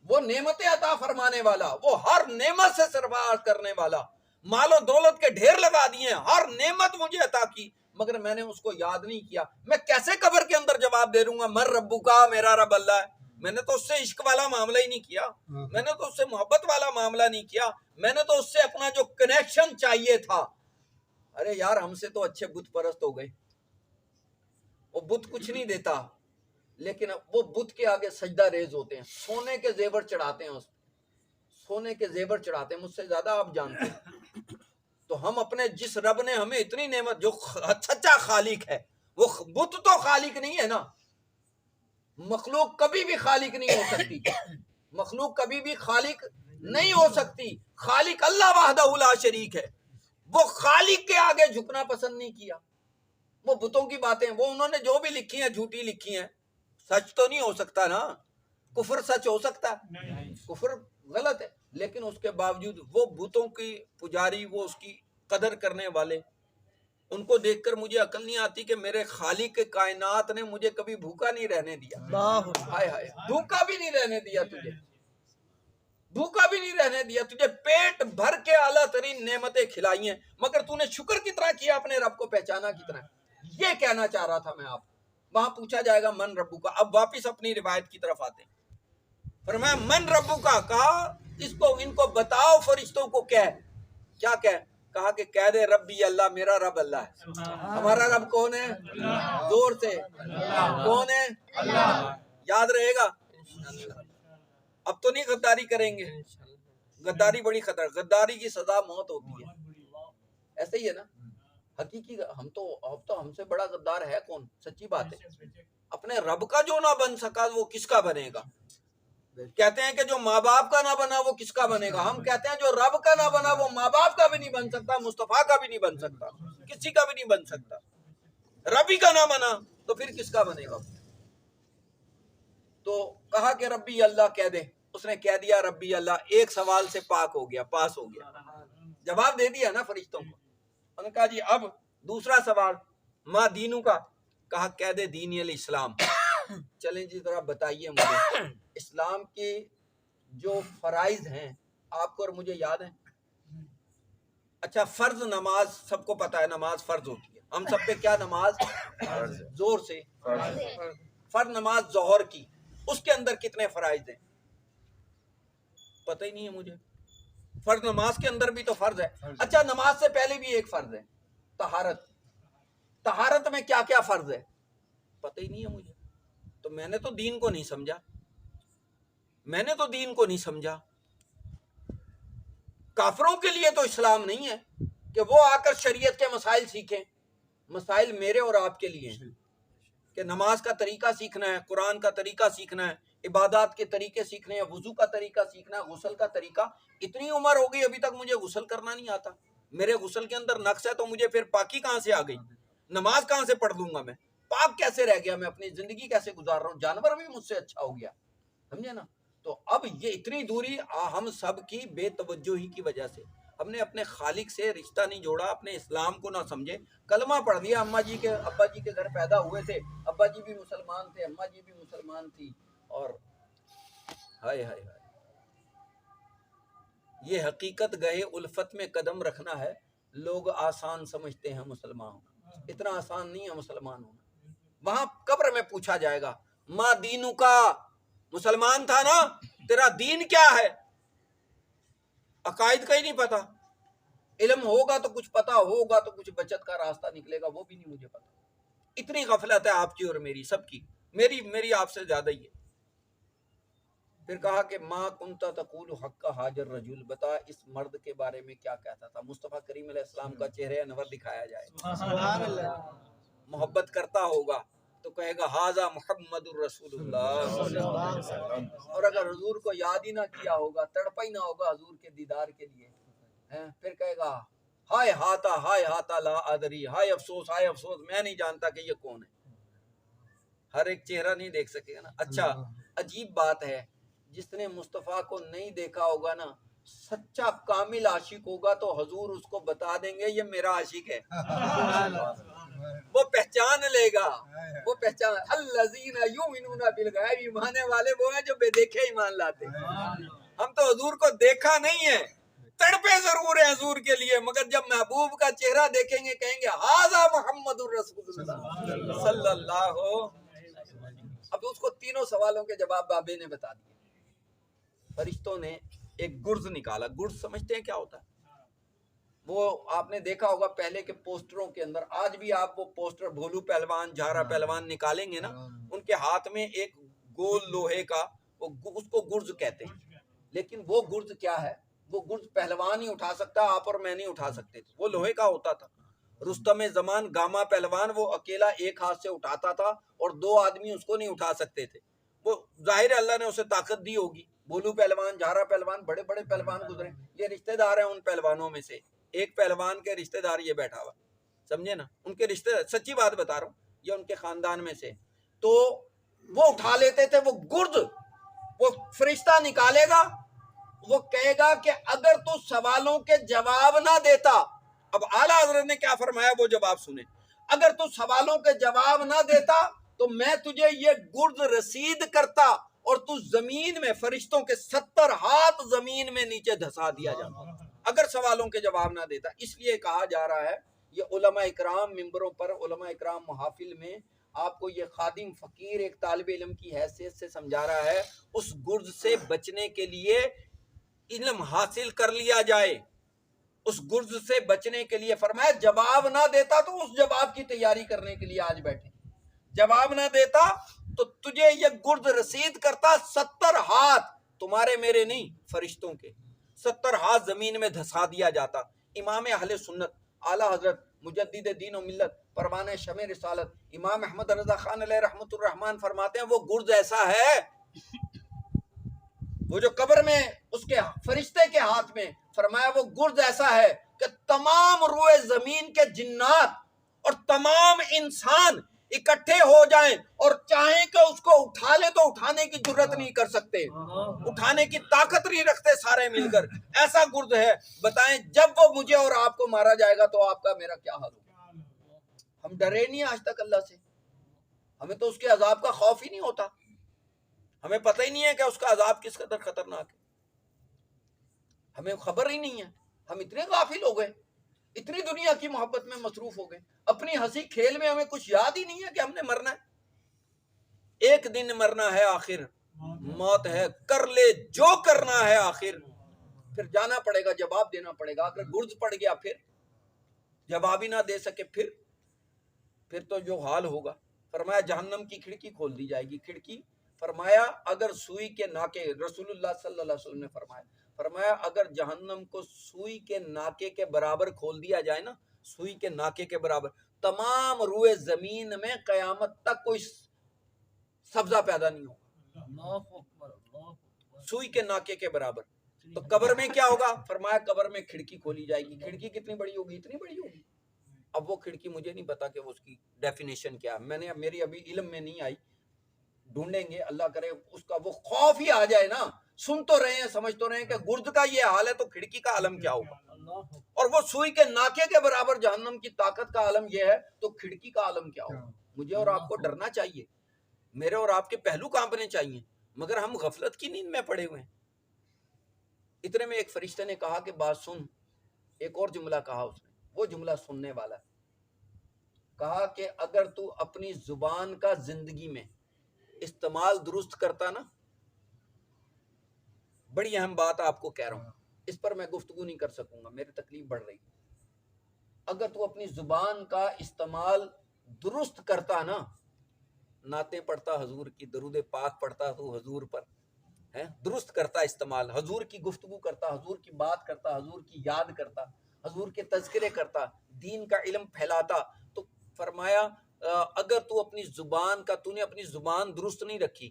وہ نعمتیں عطا فرمانے والا، وہ ہر نعمت سے سرفراز کرنے والا، مال و دولت کے ڈھیر لگا دیے، ہر نعمت مجھے عطا کی، مگر میں نے اس کو یاد نہیں کیا. میں کیسے قبر کے اندر جواب دے دوں گا من ربو کا، میرا رب اللہ ہے. میں نے تو اس سے عشق والا معاملہ ہی نہیں کیا، میں نے تو اس سے محبت والا معاملہ نہیں کیا، میں نے تو اس سے اپنا جو کنیکشن چاہیے تھا. ارے یار ہم سے تو اچھے بت پرست ہو گئے. وہ بت کچھ نہیں دیتا، لیکن وہ بت کے آگے سجدہ ریز ہوتے ہیں، سونے کے زیور چڑھاتے ہیں، اس سونے کے زیور چڑھاتے ہیں. مجھ سے زیادہ آپ جانتے ہیں. تو ہم اپنے جس رب نے ہمیں اتنی نعمت، جو سچا خالق ہے، وہ بت تو خالق نہیں ہے نا، مخلوق کبھی بھی خالق نہیں ہو سکتی، مخلوق کبھی بھی خالق نہیں ہو سکتی، خالق اللہ وحدہ لا شریک ہے۔ وہ خالق کے آگے جھکنا پسند نہیں کیا۔ وہ بتوں کی باتیں وہ انہوں نے جو بھی لکھی ہیں جھوٹی لکھی ہیں، سچ تو نہیں ہو سکتا نا، کفر سچ ہو سکتا ہے؟ کفر غلط ہے، لیکن اس کے باوجود وہ بتوں کی پجاری، وہ اس کی قدر کرنے والے، ان کو دیکھ کر مجھے عقل نہیں آتی کہ میرے خالق کائنات نے مجھے کبھی بھوکا نہیں رہنے دیا، ہائے ہائے، بھوکا بھی نہیں رہنے دیا تجھے، بھوکا بھی نہیں رہنے دیا تجھے، پیٹ بھر کے اعلیٰ ترین نعمتیں کھلائی ہیں، مگر تو نے شکر کتنا کیا، اپنے رب کو پہچانا کتنا ہے؟ یہ کہنا چاہ رہا تھا میں آپ کو۔ وہاں پوچھا جائے گا من ربو کا، اب واپس اپنی روایت کی طرف آتے ہیں۔ فرمایا من ربو کا، کہا اس کو ان کو بتاؤ فرشتوں کو کیا کہا کہ کہہ دے ربی اللہ، میرا رب اللہ ہے۔ ہمارا رب کون ہے؟ زور سے کون ہے؟ یاد رہے گا؟ اب تو نہیں غداری کریں گے، غداری بڑی خطر، غداری کی سزا موت ہوتی ہے، ایسے ہی ہے نا حقیقی۔ ہم تو ہم سے بڑا غدار ہے کون؟ سچی بات ہے، اپنے رب کا جو نہ بن سکا وہ کس کا بنے گا؟ کہتے ہیں کہ جو ماں باپ کا نہ بنا وہ کس کا بنے گا؟ ہم کہتے ہیں جو رب کا نہ بنا وہ ماں باپ کا بھی نہیں بن سکتا، مصطفیٰ کا بھی نہیں بن سکتا، کسی کا بھی نہیں بن سکتا۔ رب ہی کا نہ بنا تو پھر کس کا بنے گا؟ تو کہا کہ ربی اللہ کہہ دے، اس نے کہہ دیا ربی اللہ، ایک سوال سے پاک ہو گیا، پاس ہو گیا، جواب دے دیا نا فرشتوں کو۔ انہوں نے کہا جی اب دوسرا سوال، ما دینو کا، کہا کہہ دے دین الاسلام۔ چلیں جی ذرا بتائیے مجھے اسلام کی جو فرائض ہیں آپ کو اور مجھے یاد ہیں؟ اچھا فرض نماز سب کو پتا ہے، نماز فرض ہوتی ہے، ہم سب پہ کیا نماز؟ زور سے فرض نماز ظہر کی، اس کے اندر کتنے فرائض ہیں؟ پتہ ہی نہیں ہے مجھے۔ فرض نماز کے اندر بھی تو فرض ہے۔ اچھا نماز سے پہلے بھی ایک فرض ہے، طہارت، طہارت میں کیا کیا فرض ہے؟ پتہ ہی نہیں ہے مجھے۔ تو میں نے تو دین کو نہیں سمجھا، میں نے تو دین کو نہیں سمجھا۔ کافروں کے لیے تو اسلام نہیں ہے کہ وہ آ کر شریعت کے مسائل سیکھیں، مسائل میرے اور آپ کے لیے ہیں کہ نماز کا طریقہ سیکھنا ہے، قرآن کا طریقہ سیکھنا ہے، عبادات کے طریقے سیکھنے ہیں، وضو کا طریقہ سیکھنا ہے، غسل کا طریقہ۔ اتنی عمر ہو گئی ابھی تک مجھے غسل کرنا نہیں آتا، میرے غسل کے اندر نقص ہے، تو مجھے پھر پاکی کہاں سے آ گئی؟ نماز کہاں سے پڑھ لوں گا میں؟ پاک کیسے رہ گیا میں؟ اپنی زندگی کیسے گزار رہا ہوں؟ جانور بھی مجھ سے اچھا ہو گیا، سمجھے نا؟ تو اب یہ اتنی دوری ہم سب کی بے توجہی کی وجہ سے، ہم نے اپنے خالق سے رشتہ نہیں جوڑا، اپنے اسلام کو نہ سمجھے، کلمہ پڑھ لیا۔ ابا جی کے گھر پیدا ہوئے تھے، ابا جی بھی مسلمان تھے، اماں جی بھی مسلمان تھی، اور ہائے ہائے ہائے، یہ حقیقت گہے الفت میں قدم رکھنا ہے۔ لوگ آسان سمجھتے ہیں مسلمان ہونا، اتنا آسان نہیں ہے مسلمان ہونا۔ وہاں قبر میں پوچھا جائے گا ما دینو کا، مسلمان تھا نا، تیرا دین کیا ہے؟ عقائد کا ہی نہیں پتا، علم ہوگا تو کچھ پتا ہوگا تو کچھ بچت کا راستہ نکلے گا، وہ بھی نہیں مجھے پتا۔ اتنی غفلت ہے آپ کی اور میری، سب کی، میری آپ سے زیادہ ہی ہے۔ پھر کہا کہ ما کنتا تقول حق حاجر رجل، بتا اس مرد کے بارے میں کیا کہتا تھا؟ مصطفیٰ کریم علیہ السلام کا چہرہ انور دکھایا جائے، سبحان اللہ، محبت کرتا ہوگا تو کہے گا ھذا محمد الرسول اللہ، اور اگر حضور کو یاد ہی نہ کیا ہوگا، تڑپا ہی نہ ہوگا حضور کے دیدار کے لیے، پھر کہے گا ہائے ہاتا لا ادری، ہائے افسوس میں نہیں جانتا کہ یہ کون ہے۔ ہر ایک چہرہ نہیں دیکھ سکے گا نا۔ اچھا عجیب بات ہے، جس نے مصطفیٰ کو نہیں دیکھا ہوگا نا، سچا کامل عاشق ہوگا تو حضور اس کو بتا دیں گے یہ میرا عاشق ہے، وہ پہچان لے گا، وہ پہچان۔ الذین یؤمنون بالغیب، ایمان والے وہ ہیں جو بے دیکھے ایمان لاتے ہیں۔ ہم تو حضور کو دیکھا نہیں ہے، تڑپے ضرور ہیں حضور کے لیے، مگر جب محبوب کا چہرہ دیکھیں گے کہیں گے ھذا محمد الرسول اللہ صلی اللہ۔ اب اس کو تینوں سوالوں کے جواب بابے نے بتا دیے۔ فرشتوں نے ایک گرز نکالا، گرز سمجھتے ہیں کیا ہوتا ہے؟ وہ آپ نے دیکھا ہوگا پہلے کے پوسٹروں کے اندر، آج بھی آپ وہ پوسٹر بھولو پہلوان، جھارا پہلوان نکالیں گے نا، ان کے ہاتھ میں ایک گول لوہے کا، اس کو گرز کہتے ہیں، لیکن وہ گرز کیا ہے؟ وہ گرز پہلوان ہی اٹھا سکتا، آپ اور میں نہیں اٹھا سکتے تھے، وہ لوہے کا ہوتا تھا، رستم زمان گاما پہلوان وہ اکیلا ایک ہاتھ سے اٹھاتا تھا اور 2 آدمی اس کو نہیں اٹھا سکتے تھے. وہ ظاہر ہے اللہ نے اسے طاقت دی ہوگی. بولو پہلوان، جھارا پہلوان، بڑے بڑے پہلوان گزرے. یہ رشتہ دار ہیں ان پہلوانوں میں سے. ایک پہلوان کے رشتہ دار یہ بیٹھا ہوا، سمجھے نا، ان کے رشتہ، سچی بات بتا رہا ہوں، یہ ان کے خاندان میں سے. تو وہ اٹھا لیتے تھے وہ گرد. وہ فرشتہ نکالے گا، وہ کہے گا کہ اگر تو سوالوں کے جواب نہ دیتا، اب اعلیٰ حضرت نے کیا فرمایا وہ جواب سنیں، اگر تو سوالوں کے جواب نہ دیتا تو میں تجھے یہ گرد رسید کرتا اور تو زمین میں فرشتوں کے 70 ہاتھ زمین میں نیچے دھسا دیا جاتا اگر سوالوں کے جواب نہ دیتا. اس لیے کہا جا رہا ہے، یہ علماء اکرام ممبروں پر، علماء اکرام محافل میں آپ کو یہ خادم فقیر ایک طالب علم کی حیثیت سے سمجھا رہا ہے، اس گرد سے بچنے کے لیے علم حاصل کر لیا جائے. اس گرز سے بچنے کے لیے فرمایا جواب نہ دیتا تو اس جواب کی تیاری کرنے کے لیے آج بیٹھے. جواب نہ دیتا تو تجھے یہ گرز رسید کرتا 70 ہاتھ، تمہارے میرے نہیں، فرشتوں کے 70 ہاتھ زمین میں دھسا دیا جاتا. امام اہل سنت اعلیٰ حضرت مجدد دین و ملت پروانہ شمع رسالت امام احمد رضا خان علیہ رحمت الرحمن فرماتے ہیں وہ گرز ایسا ہے، وہ جو قبر میں اس کے فرشتے کے ہاتھ میں، فرمایا وہ گرز ایسا ہے کہ تمام روئے زمین کے جنات اور تمام انسان اکٹھے ہو جائیں اور چاہیں کہ اس کو اٹھا لیں تو اٹھانے کی جرت نہیں کر سکتے، اٹھانے کی طاقت نہیں رکھتے سارے مل کر. ایسا گرد ہے. بتائیں جب وہ مجھے اور آپ کو مارا جائے گا تو آپ کا میرا کیا حال ہوگا؟ ہم ڈرے نہیں آج تک اللہ سے، ہمیں تو اس کے عذاب کا خوف ہی نہیں ہوتا، ہمیں پتہ ہی نہیں ہے کہ اس کا عذاب کس قدر خطرناک ہے، ہمیں خبر ہی نہیں ہے. ہم اتنے غافل ہو گئے، اتنی دنیا کی محبت میں مصروف ہو گئے، اپنی ہنسی کھیل میں ہمیں کچھ یاد ہی نہیں ہے کہ ہم نے مرنا ہے. ایک دن مرنا ہے آخر، موت ہے کر لے جو کرنا ہے آخر. پھر جانا پڑے گا، جواب دینا پڑے گا. اگر گرز پڑ گیا پھر جواب ہی نہ دے سکے پھر تو جو حال ہوگا. فرمایا جہنم کی کھڑکی کھول دی جائے گی. کھڑکی، فرمایا اگر سوئی کے ناکے، رسول اللہ صلی اللہ علیہ وسلم نے فرمایا اگر جہنم کو سوئی کے ناکے کے برابر کھول دیا جائے نا، سوئی کے ناکے کے برابر، تمام روئے زمین میں قیامت تک کوئی سبزہ پیدا نہیں ہوگا، سوئی کے ناکے کے برابر. تو قبر میں کیا ہوگا؟ فرمایا قبر میں کھڑکی کھولی جائے گی. کھڑکی کتنی بڑی ہوگی؟ اتنی بڑی ہوگی. اب وہ کھڑکی مجھے نہیں پتا کہ اس کی ڈیفینیشن کیا ہے، میری ابھی علم میں نہیں آئی، ڈھونڈیں گے. اللہ کرے اس کا وہ خوف ہی آ جائے نا. سن تو رہے ہیں، سمجھ تو رہے ہیں کہ گرد کا یہ حال ہے تو کھڑکی کا عالم کیا ہوگا. اور وہ سوئی کے ناکے کے برابر جہنم کی طاقت کا عالم یہ ہے تو کھڑکی کا عالم کیا ہوگا. مجھے اور آپ کو ڈرنا چاہیے، میرے اور آپ کے پہلو کانپنے چاہیے، مگر ہم غفلت کی نیند میں پڑے ہوئے ہیں. اتنے میں ایک فرشتے نے کہا کہ بات سن. ایک اور جملہ کہا اس نے، وہ جملہ سننے والا ہے. کہا کہ اگر تو اپنی زبان کا زندگی میں استعمال درست کرتا نا، بڑی اہم بات آپ کو کہہ رہا ہوں، اس پر میں گفتگو نہیں کر سکوں گا، میری تکلیف بڑھ رہی. اگر تو اپنی زبان کا استعمال درست کرتا نا، نعتیں پڑھتا حضور کی، درود پاک پڑھتا تو حضور پر، درست کرتا استعمال، حضور کی گفتگو کرتا، حضور کی بات کرتا، حضور کی یاد کرتا، حضور کے تذکرے کرتا، دین کا علم پھیلاتا، تو فرمایا اگر تو اپنی زبان کا، تو نے اپنی زبان درست نہیں رکھی،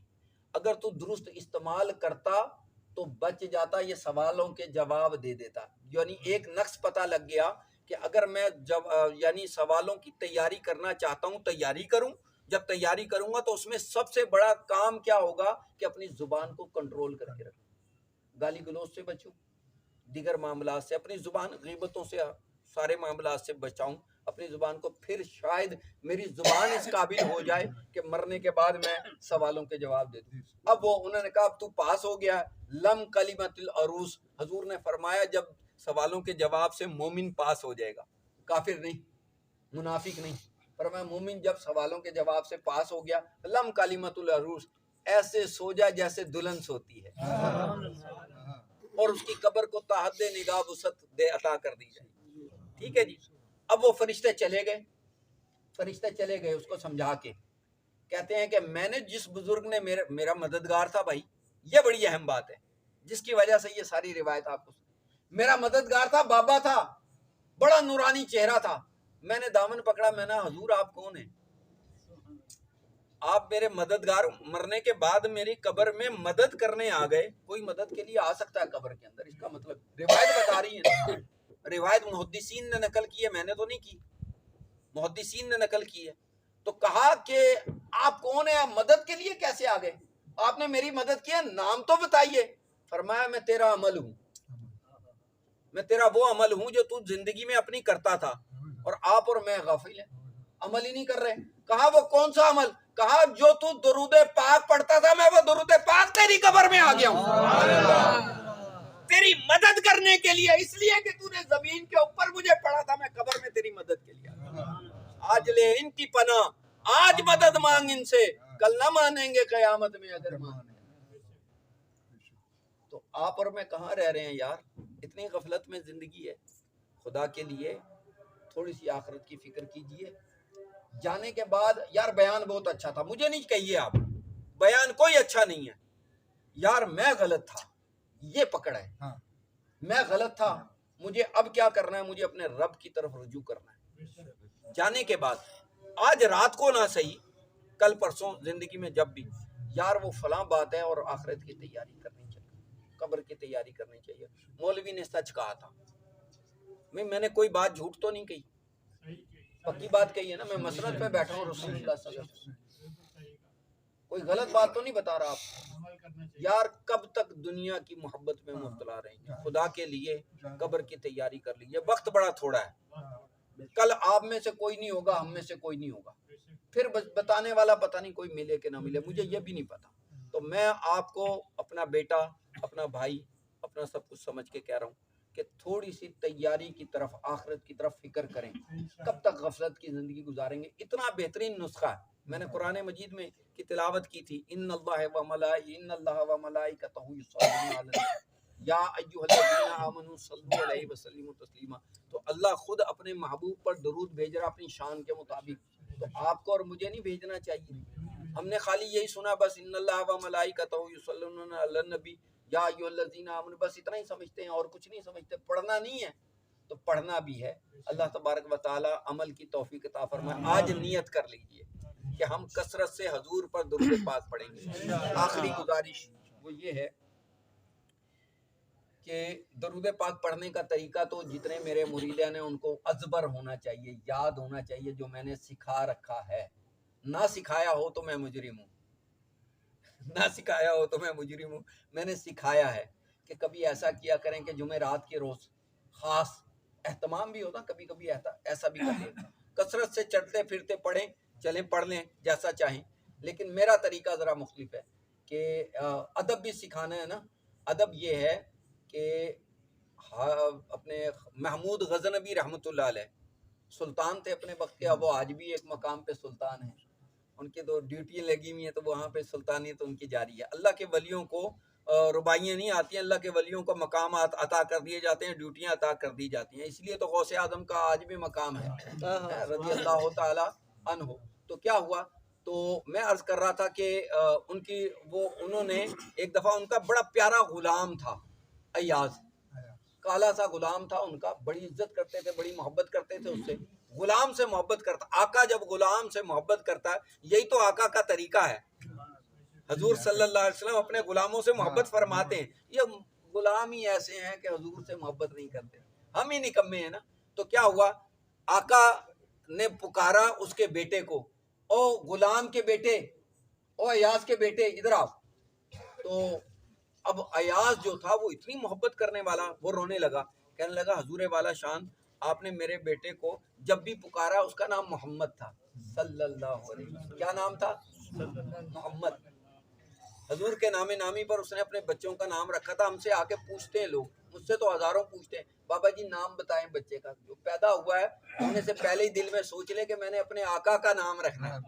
اگر تو درست استعمال کرتا تو بچ جاتا، یہ سوالوں کے جواب دے دیتا. یعنی ایک نقص پتہ لگ گیا کہ اگر میں یعنی سوالوں کی تیاری کرنا چاہتا ہوں، تیاری کروں، جب تیاری کروں گا تو اس میں سب سے بڑا کام کیا ہوگا کہ اپنی زبان کو کنٹرول کر کے رکھوں، گالی گلوچ سے بچوں، دیگر معاملات سے، اپنی زبان غیبتوں سے، سارے معاملات سے بچاؤں اپنی زبان کو. پھر شاید میری زبان اس قابل ہو جائے کہ مرنے کے بعد میں سوالوں کے جواب دے دوں. اب وہ انہوں نے کہا اب تو پاس ہو گیا، لم کلمت العروس. حضور نے فرمایا جب سوالوں کے جواب سے مومن پاس ہو جائے گا، کافر نہیں، منافق نہیں. فرمایا مومن جب سوالوں کے جواب سے پاس ہو گیا، لم کلمت العروس، ایسے سو جائے جیسے دلہن سوتی ہے، اور اس کی قبر کو تحت نگاہ وسعت دے عطا کر دی جائے. ٹھیک ہے جی. اب وہ فرشتے چلے گئے اس کو سمجھا کے. کہتے ہیں کہ میں نے جس بزرگ نے میرا مددگار تھا، بھائی یہ بڑی اہم بات ہے جس کی وجہ سے یہ ساری روایت آپ کو، میرا مددگار تھا، بابا تھا، بڑا نورانی چہرہ تھا، میں نے دامن پکڑا، میں نے حضور آپ کون ہیں؟ آپ میرے مددگار، مرنے کے بعد میری قبر میں مدد کرنے آ گئے. کوئی مدد کے لیے آ سکتا ہے قبر کے اندر؟ اس کا مطلب روایت بتا رہی ہے، روایت محدثین نے نقل کی ہے، میں نے تو نہیں کی، محدثین نے نقل کی ہے. تو کہا کہ آپ کون ہیں، آپ مدد کے لیے کیسے آ گئے؟ آپ نے میری مدد کی ہے، نام تو بتائیے. فرمایا میں تیرا عمل ہوں، میں تیرا وہ عمل ہوں جو تو زندگی میں اپنی کرتا تھا، اور آپ اور میں غافل ہیں، عمل ہی نہیں کر رہے. کہا وہ کون سا عمل؟ کہا جو تو درود پاک پڑھتا تھا، میں وہ درود پاک تیری قبر میں آ گیا ہوں تیری مدد کرنے کے لیے، اس لیے کہ تو نے زمین کے اوپر مجھے پڑھا تھا، میں قبر میں تیری مدد کے لیے آ گیا. آج لے ان کی پناہ، آج مدد مانگ ان سے، کل نہ مانیں گے قیامت میں اگر مانیں. تو آپ اور میں کہاں رہ رہے ہیں یار؟ اتنی غفلت میں زندگی ہے. خدا کے لیے تھوڑی سی آخرت کی فکر کیجئے. جانے کے بعد یار بیان بہت اچھا تھا، مجھے نہیں کہیے آپ بیان کوئی اچھا نہیں ہے یار، میں غلط تھا، یہ پکڑ ہے، میں غلط تھا، مجھے اب کیا کرنا ہے؟ مجھے اپنے رب کی طرف رجوع کرنا ہے. جانے کے بعد آج رات کو نہ صحیح، کل پرسوں زندگی میں جب بھی، یار وہ فلاں بات ہے، اور آخرت کی تیاری کرنی چاہیے، قبر کی تیاری کرنی چاہیے. مولوی نے سچ کہا تھا، میں نے کوئی بات جھوٹ تو نہیں کہی، پکی بات کہی ہے نا. میں مسند پہ بیٹھا ہوں، رسول اللہ صلی اللہ علیہ وسلم، کوئی غلط بات تو نہیں بتا رہا آپ. یار کب تک دنیا کی محبت میں مبتلا رہیں گے؟ خدا کے لیے قبر کی تیاری کر لیجیے، وقت بڑا تھوڑا ہے. کل آپ میں سے کوئی نہیں ہوگا، ہم میں سے کوئی نہیں ہوگا، پھر بتانے والا پتہ نہیں کوئی ملے کہ نہ ملے، مجھے یہ بھی نہیں پتا. تو میں آپ کو اپنا بیٹا، اپنا بھائی، اپنا سب کچھ سمجھ کے کہہ رہا ہوں کہ تھوڑی سی تیاری کی طرف، آخرت کی طرف فکر کریں. کب تک غفلت کی زندگی گزاریں گے؟ اتنا بہترین نسخہ ہے. میں نے قرآن مجید میں کی تلاوت کی تھی، ان اللہ و ملائکتہ یصلون علی النبی یا ایھا الذین آمنوا صلوا علیہ وسلموا تسلیما. تو اللہ خود اپنے محبوب پر درود بھیج رہا اپنی شان کے مطابق. تو آپ کو اور مجھے نہیں بھیجنا چاہیے؟ ہم نے خالی یہی سنا بس، ان اللہ و ملائکتہ یصلون علی النبی یا ایھا الذین آمنوا، بس اتنا ہی سمجھتے ہیں اور کچھ نہیں سمجھتے. پڑھنا نہیں ہے تو پڑھنا بھی ہے. اللہ تبارک و تعالی عمل کی توفیق عطا فرمائے. آج نیت کر لیجئے کہ ہم کثرت سے حضور پر درود پاک پڑھیں گے. آخری گزارش وہ یہ ہے کہ درود پاک پڑھنے کا طریقہ تو جتنے میرے مریدین ہیں ان کو ازبر ہونا چاہیے، یاد ہونا چاہیے، جو میں نے سکھا رکھا ہے. نہ سکھایا ہو تو میں مجرم ہوں، نہ سکھایا ہو تو میں مجرم ہوں. میں نے سکھایا ہے کہ کبھی ایسا کیا کریں کہ جمعرات کے روز خاص اہتمام بھی ہوتا، کبھی کبھی ایسا بھی کر لیں، کثرت سے چلتے پھرتے پڑھیں، چلیں پڑھ لیں جیسا چاہیں. لیکن میرا طریقہ ذرا مختلف ہے کہ ادب بھی سکھانا ہے نا. ادب یہ ہے کہ اپنے محمود غزنوی رحمۃ اللہ علیہ سلطان تھے اپنے وقت کے، اب وہ آج بھی ایک مقام پہ سلطان ہیں. ان کی تو ڈیوٹیاں لگی ہوئی ہیں، تو وہاں پہ سلطانیت ان کی جاری ہے. اللہ کے ولیوں کو رباعیاں نہیں آتی ہیں، اللہ کے ولیوں کو مقامات عطا کر دیے جاتے ہیں، ڈیوٹیاں عطا کر دی جاتی ہیں. اس لیے تو غوث اعظم کا آج بھی مقام ہے رضی اللہ تعالی عنہ. تو کیا ہوا، تو میں عرض کر رہا تھا کہ انہوں نے ایک دفعہ، ان کا بڑا پیارا غلام تھا ایاز، کالا سا غلام تھا ان کا، بڑی عزت کرتے تھے، بڑی محبت کرتے تھے اس سے. غلام سے محبت کرتا، آقا جب غلام سے محبت کرتا ہے، یہی تو آقا کا طریقہ ہے. حضور صلی اللہ علیہ وسلم اپنے غلاموں سے محبت فرماتے ہیں. یہ غلام ہی ایسے ہیں کہ حضور سے محبت نہیں کرتے، ہم ہی نکمے ہیں نا. تو کیا ہوا، آقا نے پکارا اس کے بیٹے کو، او غلام کے بیٹے، او ایاز کے بیٹے ادھر آؤ. تو اب ایاز جو تھا وہ اتنی محبت کرنے والا، وہ رونے لگا، کہنے لگا حضور والا شان، آپ نے میرے بیٹے کو جب بھی پکارا، اس کا نام محمد تھا صلی اللہ علیہ وسلم. کیا نام تھا؟ محمد. حضور کے نام نامی پر اس نے اپنے بچوں کا نام رکھا تھا. ہم سے آ کے پوچھتے ہیں لوگ، مجھ سے تو ہزاروں پوچھتے ہیں، بابا جی نام بتائیں بچے کا. جو پیدا ہوا ہے ہونے سے پہلے ہی دل میں سوچ لے کہ میں نے اپنے آقا کا نام رکھنا ہے.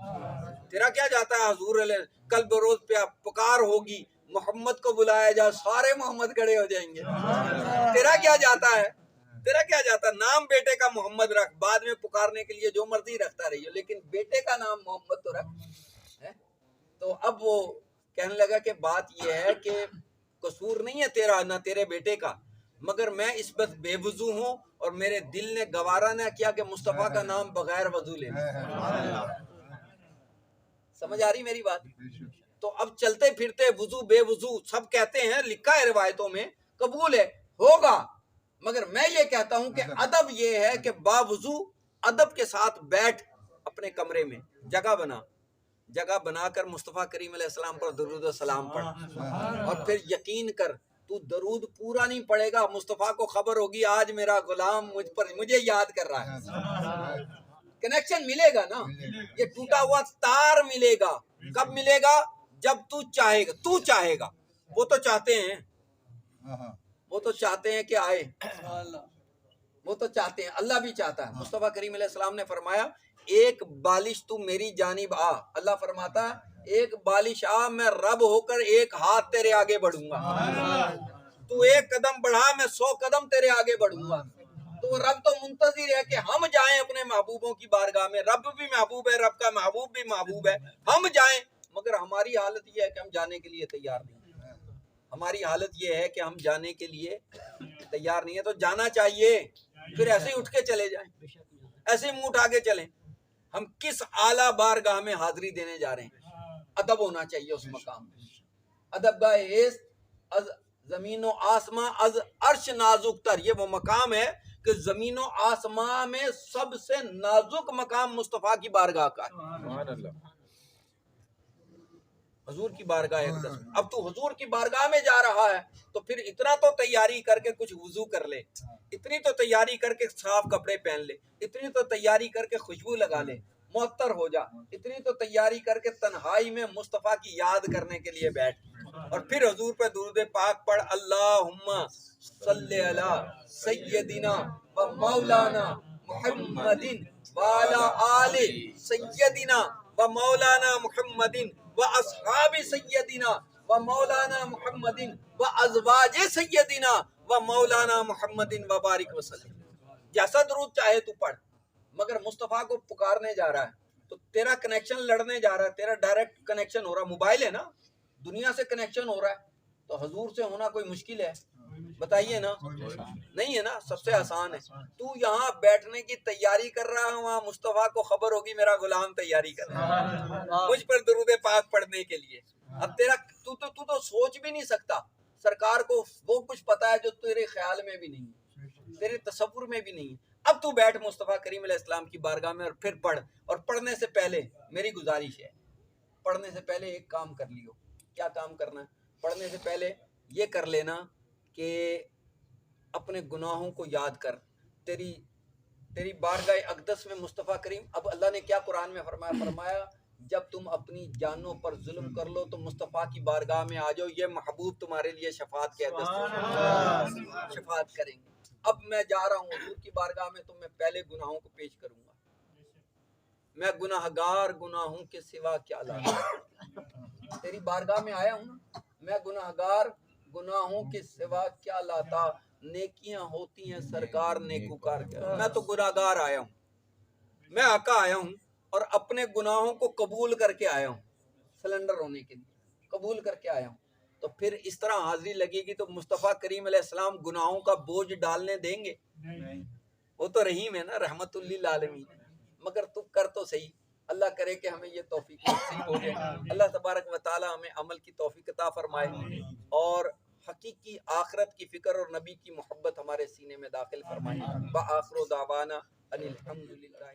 تیرا کیا جاتا ہے حضور علیہ، کل بروز پہ پکار ہوگی، محمد کو بلایا جا، سارے محمد کھڑے ہو جائیں گے. تیرا کیا جاتا ہے، تیرا کیا جاتا ہے؟ نام بیٹے کا محمد رکھ، بعد میں پکارنے کے لیے جو مرضی رکھتا رہیے، لیکن بیٹے کا نام محمد تو رکھ. تو اب وہ کہنے لگا کہ بات یہ ہے کہ قصور نہیں ہے تیرا نہ تیرے بیٹے کا، مگر میں اس وقت بے وضو ہوں اور میرے دل نے گوارا نہ کیا کہ مصطفیٰ کا نام بغیر وضو لے لوں۔ سمجھ آ رہی میری بات؟ تو اب چلتے پھرتے وضو بے وضو سب کہتے ہیں، لکھا ہے روایتوں میں، قبول ہے، ہوگا، مگر میں یہ کہتا ہوں کہ ادب یہ ہے کہ باوضو ادب کے ساتھ بیٹھ اپنے کمرے میں، جگہ بنا کر مصطفیٰ کریم علیہ السلام پر درود و سلام پڑھ، اور پھر یقین کر تو درود پورا نہیں پڑھے گا، مصطفیٰ کو خبر ہوگی آج میرا غلام مجھے یاد کر رہا ہے۔ کنیکشن ملے گا نا، یہ ٹوٹا ہوا تار ملے گا۔ کب ملے گا؟ جب تو چاہے گا۔ وہ تو چاہتے ہیں، وہ تو چاہتے ہیں کہ آئے، وہ تو چاہتے ہیں، اللہ بھی چاہتا ہے۔ مصطفیٰ کریم علیہ السلام نے فرمایا ایک بالش تو میری جانب آ، اللہ فرماتا ہے ایک بالش آ، میں رب ہو کر ایک ہاتھ تیرے آگے بڑھوں گا، تو ایک قدم بڑھا میں 100 قدم تیرے آگے بڑھوں گا۔ تو رب تو منتظر ہے کہ ہم جائیں اپنے محبوبوں کی بارگاہ میں، رب بھی محبوب ہے، رب کا محبوب بھی محبوب ہے، ہم جائیں، مگر ہماری حالت یہ ہے کہ ہم جانے کے لیے تیار نہیں۔ ہماری حالت یہ ہے کہ ہم جانے کے لیے تیار نہیں ہے، تو جانا چاہیے، پھر ایسے ہی اٹھ کے چلے جائیں، ایسے ہی منہ اٹھا کے چلیں۔ ہم کس اعلیٰ بارگاہ میں حاضری دینے جا رہے ہیں؟ ادب ہونا چاہیے اس مقام میں۔ ادب گاہ ایس از زمین و آسماں از عرش نازک تر، یہ وہ مقام ہے کہ زمین و آسماں میں سب سے نازک مقام مصطفیٰ کی بارگاہ کا ہے، حضور کی بارگاہ اقدس میں۔ اب تو حضور کی بارگاہ میں جا رہا ہے تو پھر اتنا تو تیاری کر کے کچھ وضو کر لے، اتنی تو تیاری کر کے صاف کپڑے پہن لے، اتنی تو تیاری کر کے خوشبو لگا لے، معطر ہو جا، اتنی تو تیاری کر کے تنہائی میں مصطفیٰ کی یاد کرنے کے لیے بیٹھ، اور پھر حضور پہ درود پاک پڑھ، اللہم صلی علی سیدنا و مولانا محمد وعلی آل سیدنا و مولانا محمد و اصحاب سیدنا و مولانا محمد و ازواج سیدنا و مولانا محمد و بارک وسلم۔ جیسا درود چاہے تو پڑھ، مگر مصطفیٰ کو پکارنے جا رہا ہے تو تیرا کنیکشن لڑنے جا رہا ہے، تیرا ڈائریکٹ کنیکشن ہو رہا ہے، موبائل ہے نا، دنیا سے کنیکشن ہو رہا ہے، تو حضور سے ہونا کوئی مشکل ہے؟ بتائیے نا، نہیں ہے نا، سب سے آسان ہے۔ تو یہاں بیٹھنے کی تیاری کر رہا ہے، وہاں مصطفیٰ کو خبر ہوگی میرا غلام تیاری کر رہا ہے مجھ پر درود پاک پڑھنے کے لیے۔ اب تیرا تو سوچ بھی نہیں سکتا، سرکار کو وہ کچھ پتا ہے جو تیرے خیال میں بھی نہیں ہے، تیرے تصور میں بھی نہیں ہے۔ اب تو بیٹھ مصطفیٰ کریم علیہ السلام کی بارگاہ میں اور پھر پڑھ، اور پڑھنے سے پہلے میری گزارش ہے، پڑھنے سے پہلے ایک کام کر لیو۔ کیا کام کرنا ہے؟ پڑھنے سے پہلے یہ کر لینا کہ اپنے گناہوں کو یاد کر، تیری بارگاہ اقدس میں مصطفیٰ کریم، اب اللہ نے کیا قرآن میں فرمایا جب تم اپنی جانوں پر ظلم کر لو تو مصطفیٰ کی بارگاہ میں آ جاؤ، یہ محبوب تمہارے لیے شفاعت کے شفاعت کریں گے۔ اب میں جا رہا ہوں حضور کی بارگاہ میں تو میں پہلے گناہوں کو پیش کروں گا، میں گناہگار گناہوں کے سوا کیا لاتا، تیری بارگاہ میں آیا ہوں نا، میں گناہگار گناہوں کے سوا کیا لاتا، نیکیاں ہوتی ہیں سرکار نیکوکار کیا، میں تو گناہگار آیا ہوں، میں آقا آیا ہوں اور اپنے گناہوں کو قبول کر کے آیا ہوں، سلنڈر ہونے کے لیے قبول کر کے آیا ہوں۔ تو پھر اس طرح حاضری لگے گی تو مصطفیٰ کریم علیہ السلام گناہوں کا بوجھ ڈالنے دیں گے؟ وہ تو رحیم ہے نا، رحمت للعالمین، مگر تو کر تو صحیح۔ اللہ کرے کہ ہمیں یہ توفیق نصیب ہو جائے، اللہ تبارک و تعالی ہمیں عمل کی توفیق عطا فرمائے اور حقیقی آخرت کی فکر اور نبی کی محبت ہمارے سینے میں داخل فرمائے۔ وآخر دعوانا ان الحمد للہ۔